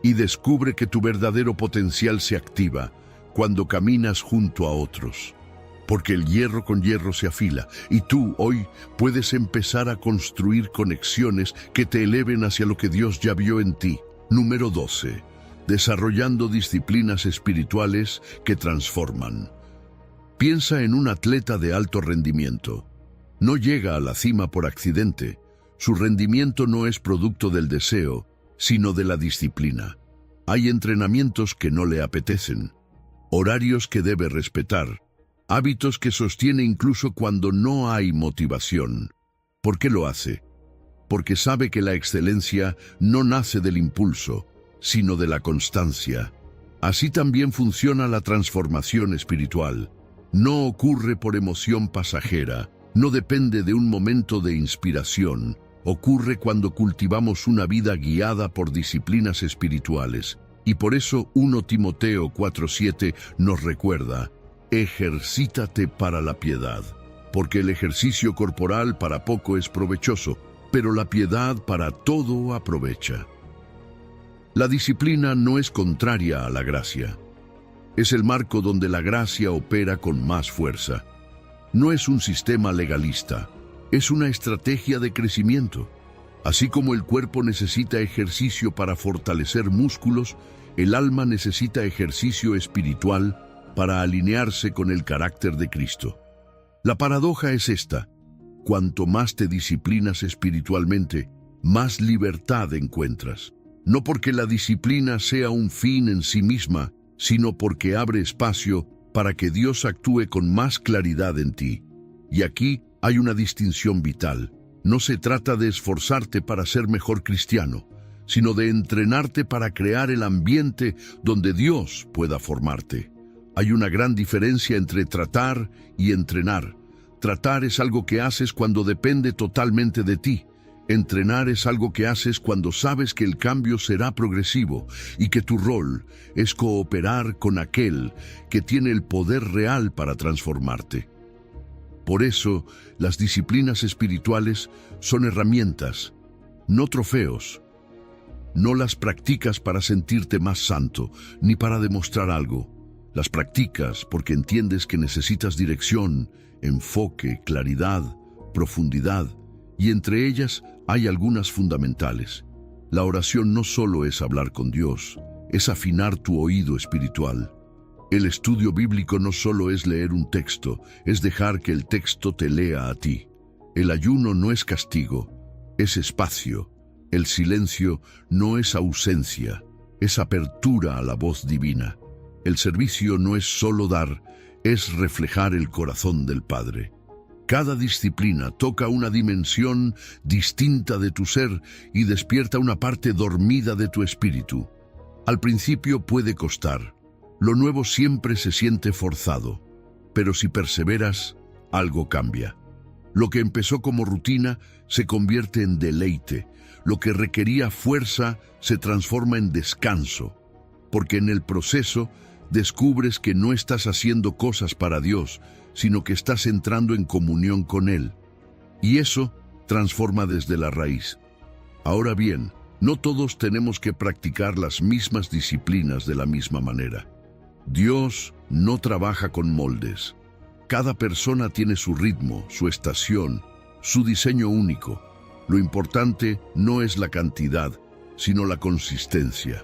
Y descubre que tu verdadero potencial se activa cuando caminas junto a otros. Porque el hierro con hierro se afila, y tú hoy puedes empezar a construir conexiones que te eleven hacia lo que Dios ya vio en ti. Número 12. Desarrollando disciplinas espirituales que transforman. Piensa en un atleta de alto rendimiento. No llega a la cima por accidente. Su rendimiento no es producto del deseo, sino de la disciplina. Hay entrenamientos que no le apetecen, horarios que debe respetar, hábitos que sostiene incluso cuando no hay motivación. ¿Por qué lo hace? Porque sabe que la excelencia no nace del impulso, sino de la constancia. Así también funciona la transformación espiritual. No ocurre por emoción pasajera, no depende de un momento de inspiración. Ocurre cuando cultivamos una vida guiada por disciplinas espirituales. Y por eso 1 Timoteo 4:7 nos recuerda: ejercítate para la piedad, porque el ejercicio corporal para poco es provechoso, pero la piedad para todo aprovecha. La disciplina no es contraria a la gracia. Es el marco donde la gracia opera con más fuerza. No es un sistema legalista, es una estrategia de crecimiento. Así como el cuerpo necesita ejercicio para fortalecer músculos, el alma necesita ejercicio espiritual para alinearse con el carácter de Cristo. La paradoja es esta: cuanto más te disciplinas espiritualmente, más libertad encuentras. No porque la disciplina sea un fin en sí misma, sino porque abre espacio para que Dios actúe con más claridad en ti. Y aquí hay una distinción vital. No se trata de esforzarte para ser mejor cristiano, sino de entrenarte para crear el ambiente donde Dios pueda formarte. Hay una gran diferencia entre tratar y entrenar. Tratar es algo que haces cuando depende totalmente de ti. Entrenar es algo que haces cuando sabes que el cambio será progresivo y que tu rol es cooperar con aquel que tiene el poder real para transformarte. Por eso, las disciplinas espirituales son herramientas, no trofeos. No las practicas para sentirte más santo, ni para demostrar algo. Las practicas porque entiendes que necesitas dirección, enfoque, claridad, profundidad, y entre ellas hay algunas fundamentales. La oración no solo es hablar con Dios, es afinar tu oído espiritual. El estudio bíblico no solo es leer un texto, es dejar que el texto te lea a ti. El ayuno no es castigo, es espacio. El silencio no es ausencia, es apertura a la voz divina. El servicio no es solo dar, es reflejar el corazón del Padre. Cada disciplina toca una dimensión distinta de tu ser y despierta una parte dormida de tu espíritu. Al principio puede costar. Lo nuevo siempre se siente forzado, pero si perseveras, algo cambia. Lo que empezó como rutina se convierte en deleite. Lo que requería fuerza se transforma en descanso, porque en el proceso descubres que no estás haciendo cosas para Dios, sino que estás entrando en comunión con Él. Y eso transforma desde la raíz. Ahora bien, no todos tenemos que practicar las mismas disciplinas de la misma manera. Dios no trabaja con moldes. Cada persona tiene su ritmo, su estación, su diseño único. Lo importante no es la cantidad, sino la consistencia.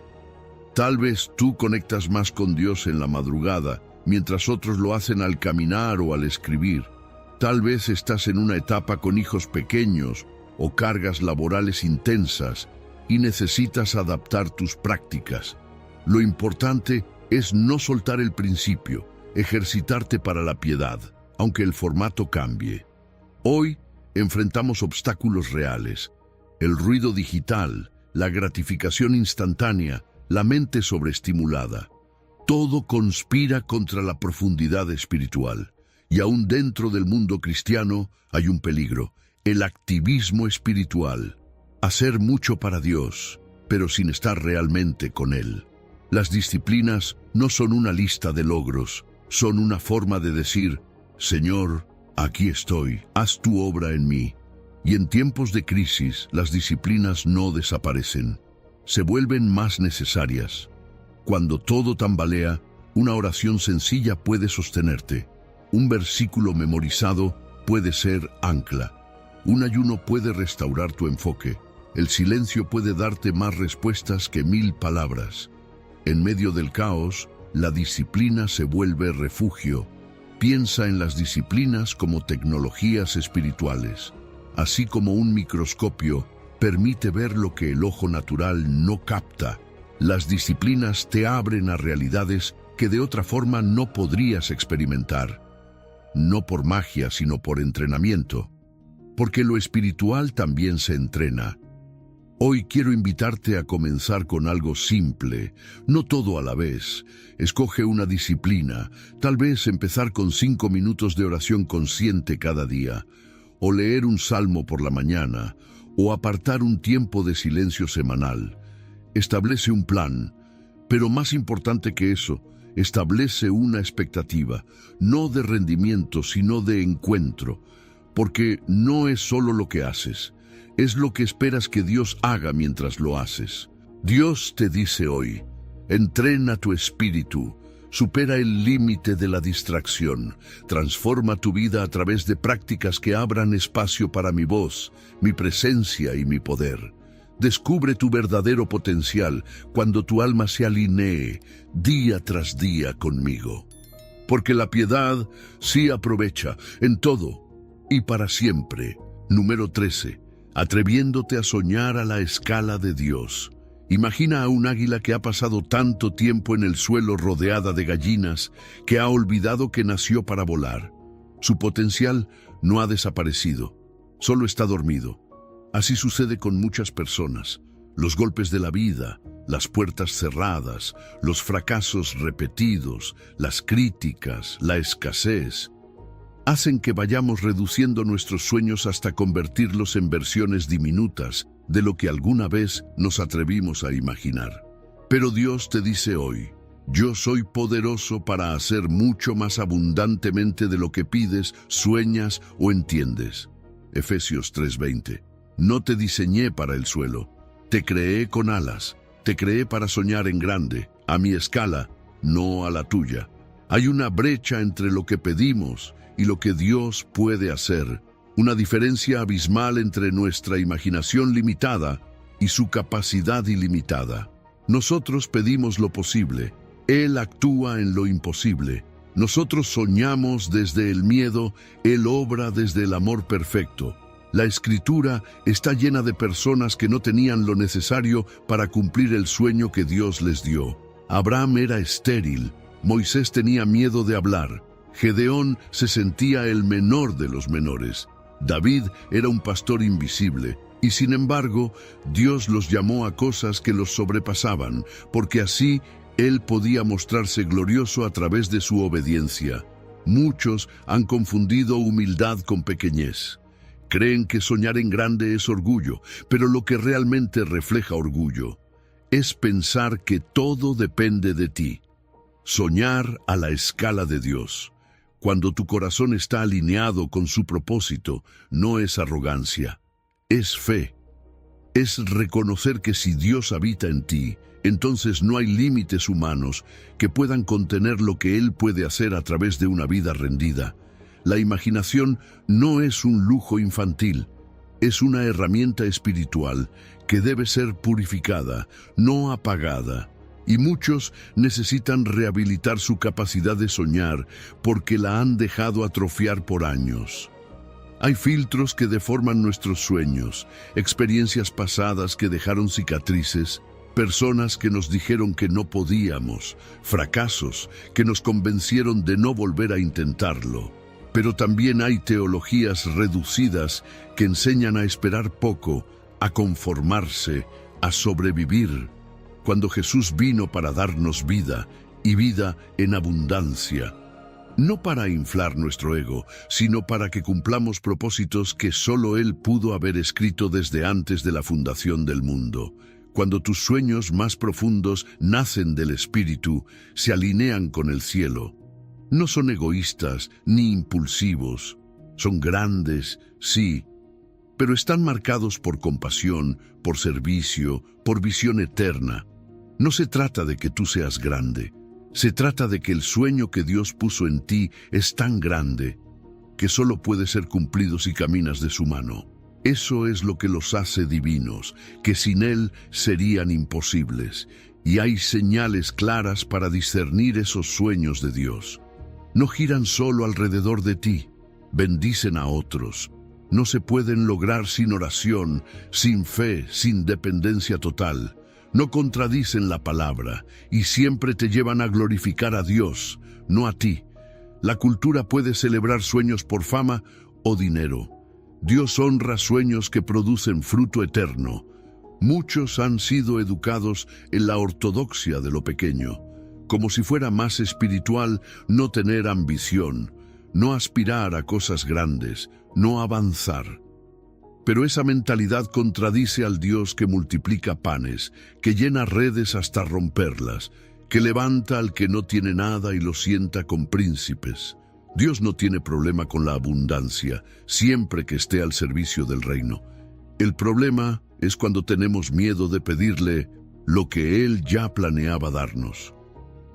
Tal vez tú conectas más con Dios en la madrugada, mientras otros lo hacen al caminar o al escribir. Tal vez estás en una etapa con hijos pequeños o cargas laborales intensas y necesitas adaptar tus prácticas. Lo importante es no soltar el principio, ejercitarte para la piedad, aunque el formato cambie. Hoy enfrentamos obstáculos reales, el ruido digital, la gratificación instantánea, la mente sobreestimulada. Todo conspira contra la profundidad espiritual. Y aún dentro del mundo cristiano hay un peligro, el activismo espiritual. Hacer mucho para Dios, pero sin estar realmente con Él. Las disciplinas no son una lista de logros, son una forma de decir, Señor, aquí estoy, haz tu obra en mí. Y en tiempos de crisis, las disciplinas no desaparecen, se vuelven más necesarias. Cuando todo tambalea, una oración sencilla puede sostenerte. Un versículo memorizado puede ser ancla. Un ayuno puede restaurar tu enfoque. El silencio puede darte más respuestas que 1000 palabras. En medio del caos, la disciplina se vuelve refugio. Piensa en las disciplinas como tecnologías espirituales. Así como un microscopio permite ver lo que el ojo natural no capta, las disciplinas te abren a realidades que de otra forma no podrías experimentar. No por magia, sino por entrenamiento. Porque lo espiritual también se entrena. Hoy quiero invitarte a comenzar con algo simple, no todo a la vez. Escoge una disciplina, tal vez empezar con 5 minutos de oración consciente cada día, o leer un salmo por la mañana, o apartar un tiempo de silencio semanal. Establece un plan, pero más importante que eso, establece una expectativa, no de rendimiento, sino de encuentro, porque no es solo lo que haces, es lo que esperas que Dios haga mientras lo haces. Dios te dice hoy, entrena tu espíritu, supera el límite de la distracción, transforma tu vida a través de prácticas que abran espacio para mi voz, mi presencia y mi poder. Descubre tu verdadero potencial cuando tu alma se alinee día tras día conmigo. Porque la piedad sí aprovecha en todo y para siempre. Número 13. Atreviéndote a soñar a la escala de Dios. Imagina a un águila que ha pasado tanto tiempo en el suelo rodeada de gallinas que ha olvidado que nació para volar. Su potencial no ha desaparecido, solo está dormido. Así sucede con muchas personas. Los golpes de la vida, las puertas cerradas, los fracasos repetidos, las críticas, la escasez. hacen que vayamos reduciendo nuestros sueños hasta convertirlos en versiones diminutas de lo que alguna vez nos atrevimos a imaginar. Pero Dios te dice hoy: yo soy poderoso para hacer mucho más abundantemente de lo que pides, sueñas o entiendes. Efesios 3:20. No te diseñé para el suelo, te creé con alas, te creé para soñar en grande, a mi escala, no a la tuya. Hay una brecha entre lo que pedimos y lo que Dios puede hacer, una diferencia abismal entre nuestra imaginación limitada y su capacidad ilimitada. Nosotros pedimos lo posible, Él actúa en lo imposible. Nosotros soñamos desde el miedo, Él obra desde el amor perfecto. La Escritura está llena de personas que no tenían lo necesario para cumplir el sueño que Dios les dio. Abraham era estéril, Moisés tenía miedo de hablar, Gedeón se sentía el menor de los menores, David era un pastor invisible, y sin embargo, Dios los llamó a cosas que los sobrepasaban, porque así Él podía mostrarse glorioso a través de su obediencia. Muchos han confundido humildad con pequeñez. Creen que soñar en grande es orgullo, pero lo que realmente refleja orgullo es pensar que todo depende de ti. Soñar a la escala de Dios, cuando tu corazón está alineado con su propósito, no es arrogancia, es fe. Es reconocer que si Dios habita en ti, entonces no hay límites humanos que puedan contener lo que Él puede hacer a través de una vida rendida. La imaginación no es un lujo infantil, es una herramienta espiritual que debe ser purificada, no apagada. Y muchos necesitan rehabilitar su capacidad de soñar porque la han dejado atrofiar por años. Hay filtros que deforman nuestros sueños, experiencias pasadas que dejaron cicatrices, personas que nos dijeron que no podíamos, fracasos que nos convencieron de no volver a intentarlo. Pero también hay teologías reducidas que enseñan a esperar poco, a conformarse, a sobrevivir. Cuando Jesús vino para darnos vida, y vida en abundancia, no para inflar nuestro ego, sino para que cumplamos propósitos que solo Él pudo haber escrito desde antes de la fundación del mundo. Cuando tus sueños más profundos nacen del Espíritu, se alinean con el cielo. No son egoístas ni impulsivos, son grandes, sí, pero están marcados por compasión, por servicio, por visión eterna. No se trata de que tú seas grande, se trata de que el sueño que Dios puso en ti es tan grande que solo puede ser cumplido si caminas de su mano. Eso es lo que los hace divinos, que sin Él serían imposibles, y hay señales claras para discernir esos sueños de Dios. No giran solo alrededor de ti, bendicen a otros. No se pueden lograr sin oración, sin fe, sin dependencia total. No contradicen la palabra y siempre te llevan a glorificar a Dios, no a ti. La cultura puede celebrar sueños por fama o dinero. Dios honra sueños que producen fruto eterno. Muchos han sido educados en la ortodoxia de lo pequeño, como si fuera más espiritual no tener ambición, no aspirar a cosas grandes, no avanzar. Pero esa mentalidad contradice al Dios que multiplica panes, que llena redes hasta romperlas, que levanta al que no tiene nada y lo sienta con príncipes. Dios no tiene problema con la abundancia, siempre que esté al servicio del reino. El problema es cuando tenemos miedo de pedirle lo que Él ya planeaba darnos.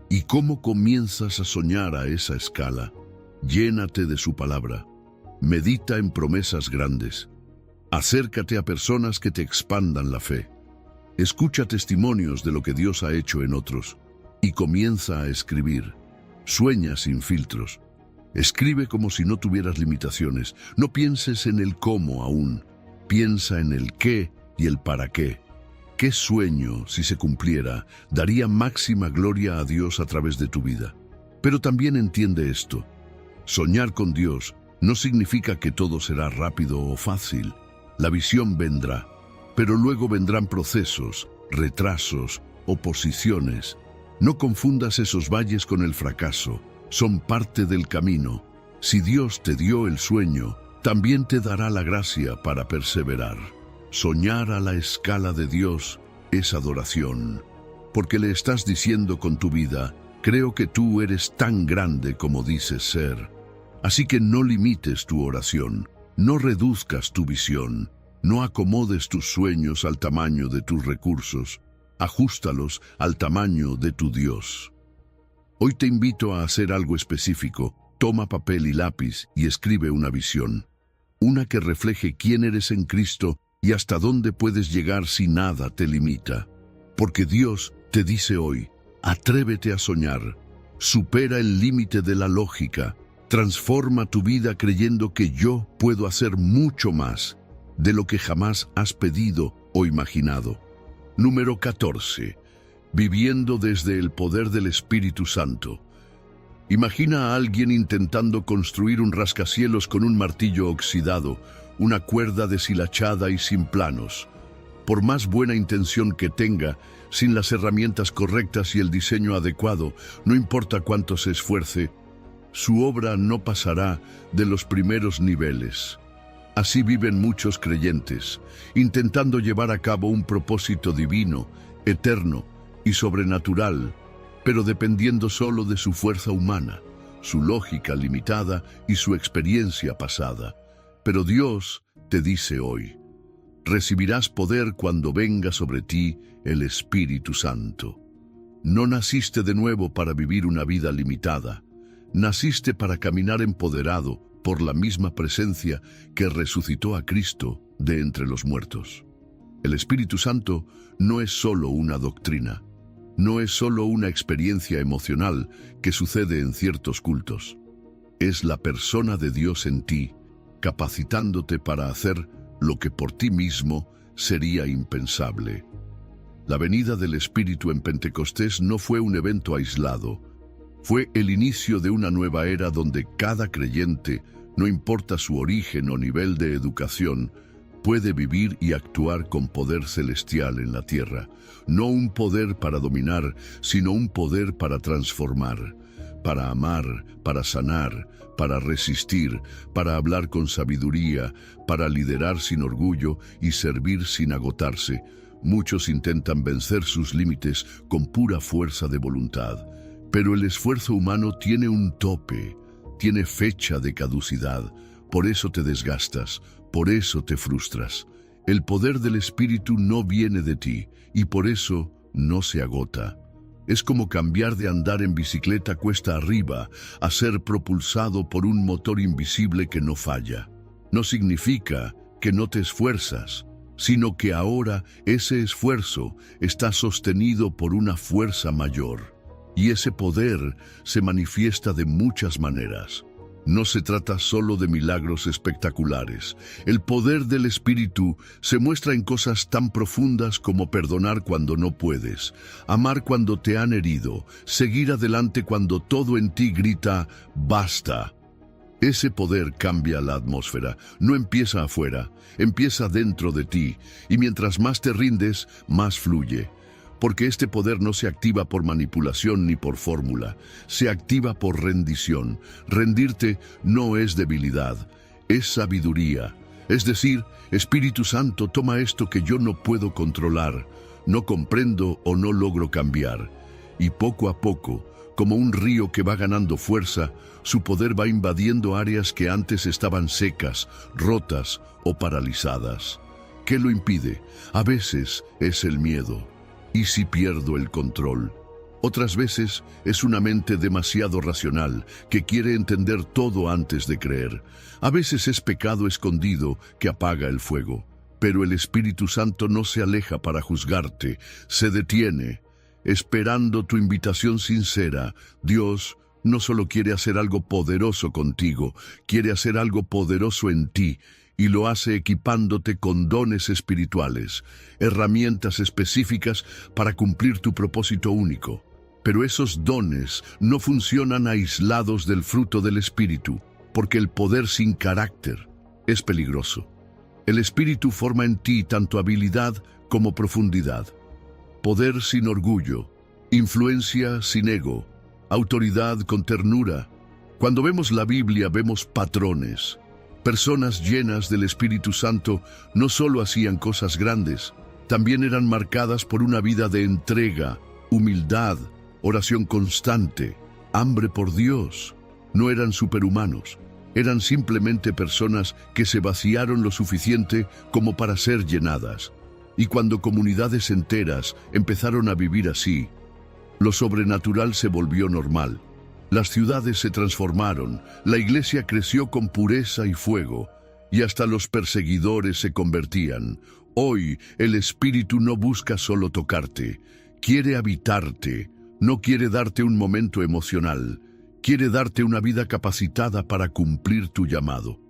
¿Y cómo comienzas a soñar a esa escala? Llénate de su palabra. Medita en promesas grandes. Acércate a personas que te expandan la fe. Escucha testimonios de lo que Dios ha hecho en otros y comienza a escribir. Sueña sin filtros. Escribe como si no tuvieras limitaciones. No pienses en el cómo aún. Piensa en el qué y el para qué. ¿Qué sueño, si se cumpliera, daría máxima gloria a Dios a través de tu vida? Pero también entiende esto. Soñar con Dios no significa que todo será rápido o fácil. La visión vendrá, pero luego vendrán procesos, retrasos, oposiciones. No confundas esos valles con el fracaso. Son parte del camino. Si Dios te dio el sueño, también te dará la gracia para perseverar. Soñar a la escala de Dios es adoración, porque le estás diciendo con tu vida: creo que tú eres tan grande como dices ser. Así que no limites tu oración, no reduzcas tu visión, no acomodes tus sueños al tamaño de tus recursos, ajústalos al tamaño de tu Dios. Hoy te invito a hacer algo específico. Toma papel y lápiz y escribe una visión, una que refleje quién eres en Cristo y hasta dónde puedes llegar si nada te limita. Porque Dios te dice hoy: atrévete a soñar, supera el límite de la lógica, transforma tu vida creyendo que yo puedo hacer mucho más de lo que jamás has pedido o imaginado. Número 14. Viviendo desde el poder del Espíritu Santo. Imagina a alguien intentando construir un rascacielos con un martillo oxidado, una cuerda deshilachada y sin planos. Por más buena intención que tenga, sin las herramientas correctas y el diseño adecuado, no importa cuánto se esfuerce, su obra no pasará de los primeros niveles. Así viven muchos creyentes, intentando llevar a cabo un propósito divino, eterno y sobrenatural, pero dependiendo solo de su fuerza humana, su lógica limitada y su experiencia pasada. Pero Dios te dice hoy: recibirás poder cuando venga sobre ti el Espíritu Santo. No naciste de nuevo para vivir una vida limitada. Naciste para caminar empoderado por la misma presencia que resucitó a Cristo de entre los muertos. El Espíritu Santo no es solo una doctrina. No es solo una experiencia emocional que sucede en ciertos cultos. Es la persona de Dios en ti, capacitándote para hacer lo que por ti mismo sería impensable. La venida del Espíritu en Pentecostés no fue un evento aislado. Fue el inicio de una nueva era donde cada creyente, no importa su origen o nivel de educación, puede vivir y actuar con poder celestial en la tierra. No un poder para dominar, sino un poder para transformar, para amar, para sanar, para resistir, para hablar con sabiduría, para liderar sin orgullo y servir sin agotarse. Muchos intentan vencer sus límites con pura fuerza de voluntad, pero el esfuerzo humano tiene un tope, tiene fecha de caducidad. Por eso te desgastas, por eso te frustras. El poder del Espíritu no viene de ti y por eso no se agota. Es como cambiar de andar en bicicleta cuesta arriba a ser propulsado por un motor invisible que no falla. No significa que no te esfuerzas, sino que ahora ese esfuerzo está sostenido por una fuerza mayor. Y ese poder se manifiesta de muchas maneras. No se trata solo de milagros espectaculares. El poder del Espíritu se muestra en cosas tan profundas como perdonar cuando no puedes, amar cuando te han herido, seguir adelante cuando todo en ti grita ¡basta! Ese poder cambia la atmósfera. No empieza afuera, empieza dentro de ti, y mientras más te rindes, más fluye. Porque este poder no se activa por manipulación ni por fórmula, se activa por rendición. Rendirte no es debilidad, es sabiduría. Es decir, Espíritu Santo, toma esto que yo no puedo controlar, no comprendo o no logro cambiar. Y poco a poco, como un río que va ganando fuerza, su poder va invadiendo áreas que antes estaban secas, rotas o paralizadas. ¿Qué lo impide? A veces es el miedo. ¿Y si pierdo el control? Otras veces es una mente demasiado racional que quiere entender todo antes de creer. A veces es pecado escondido que apaga el fuego. Pero el Espíritu Santo no se aleja para juzgarte, se detiene, esperando tu invitación sincera. Dios no solo quiere hacer algo poderoso contigo, quiere hacer algo poderoso en ti. Y lo hace equipándote con dones espirituales, herramientas específicas para cumplir tu propósito único. Pero esos dones no funcionan aislados del fruto del Espíritu, porque el poder sin carácter es peligroso. El Espíritu forma en ti tanto habilidad como profundidad. Poder sin orgullo, influencia sin ego, autoridad con ternura, Cuando vemos la Biblia vemos patrones. Personas llenas del Espíritu Santo no solo hacían cosas grandes, también eran marcadas por una vida de entrega, humildad, oración constante, hambre por Dios. No eran superhumanos, eran simplemente personas que se vaciaron lo suficiente como para ser llenadas. Y cuando comunidades enteras empezaron a vivir así, lo sobrenatural se volvió normal. Las ciudades se transformaron, la iglesia creció con pureza y fuego, y hasta los perseguidores se convertían. Hoy el Espíritu no busca solo tocarte, quiere habitarte, no quiere darte un momento emocional, quiere darte una vida capacitada para cumplir tu llamado.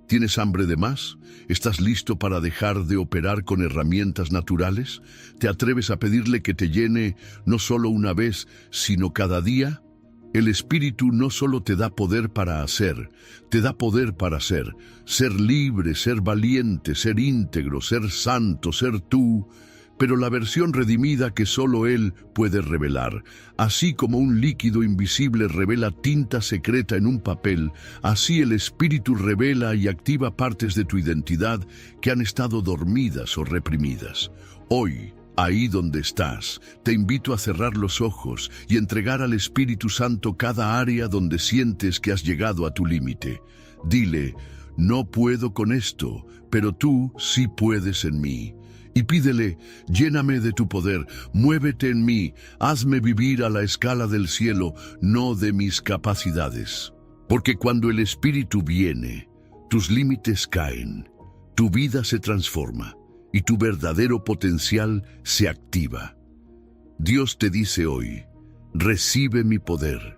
¿Tienes hambre de más? ¿Estás listo para dejar de operar con herramientas naturales? ¿Te atreves a pedirle que te llene no solo una vez, sino cada día? El Espíritu no solo te da poder para hacer, te da poder para ser libre, ser valiente, ser íntegro, ser santo, ser tú, pero la versión redimida que solo Él puede revelar. Así como un líquido invisible revela tinta secreta en un papel, así el Espíritu revela y activa partes de tu identidad que han estado dormidas o reprimidas. Hoy, ahí donde estás, te invito a cerrar los ojos y entregar al Espíritu Santo cada área donde sientes que has llegado a tu límite. Dile, no puedo con esto, pero tú sí puedes en mí. Y pídele, lléname de tu poder, muévete en mí, hazme vivir a la escala del cielo, no de mis capacidades. Porque cuando el Espíritu viene, tus límites caen, tu vida se transforma y tu verdadero potencial se activa. Dios te dice hoy, recibe mi poder,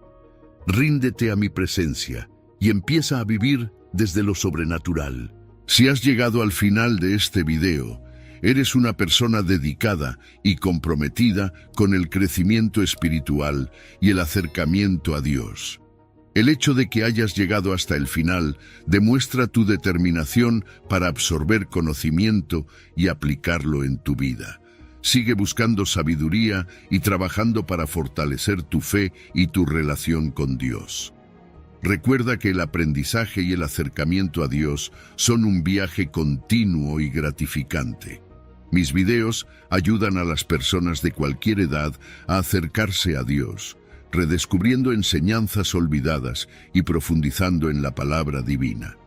ríndete a mi presencia y empieza a vivir desde lo sobrenatural. Si has llegado al final de este video, eres una persona dedicada y comprometida con el crecimiento espiritual y el acercamiento a Dios. El hecho de que hayas llegado hasta el final demuestra tu determinación para absorber conocimiento y aplicarlo en tu vida. Sigue buscando sabiduría y trabajando para fortalecer tu fe y tu relación con Dios. Recuerda que el aprendizaje y el acercamiento a Dios son un viaje continuo y gratificante. Mis videos ayudan a las personas de cualquier edad a acercarse a Dios, redescubriendo enseñanzas olvidadas y profundizando en la palabra divina.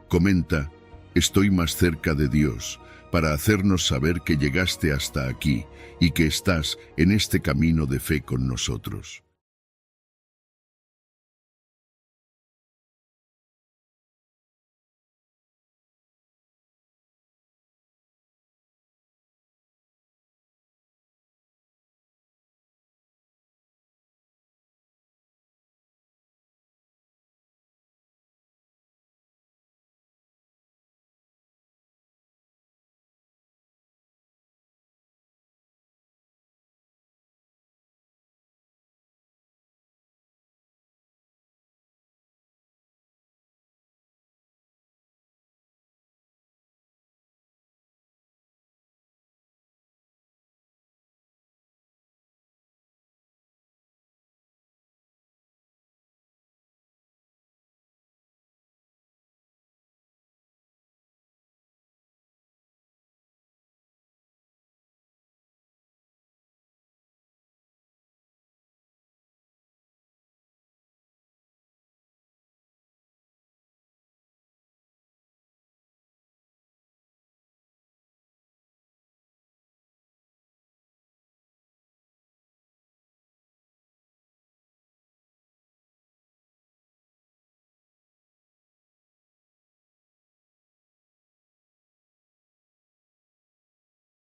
Comenta, estoy más cerca de Dios, para hacernos saber que llegaste hasta aquí y que estás en este camino de fe con nosotros.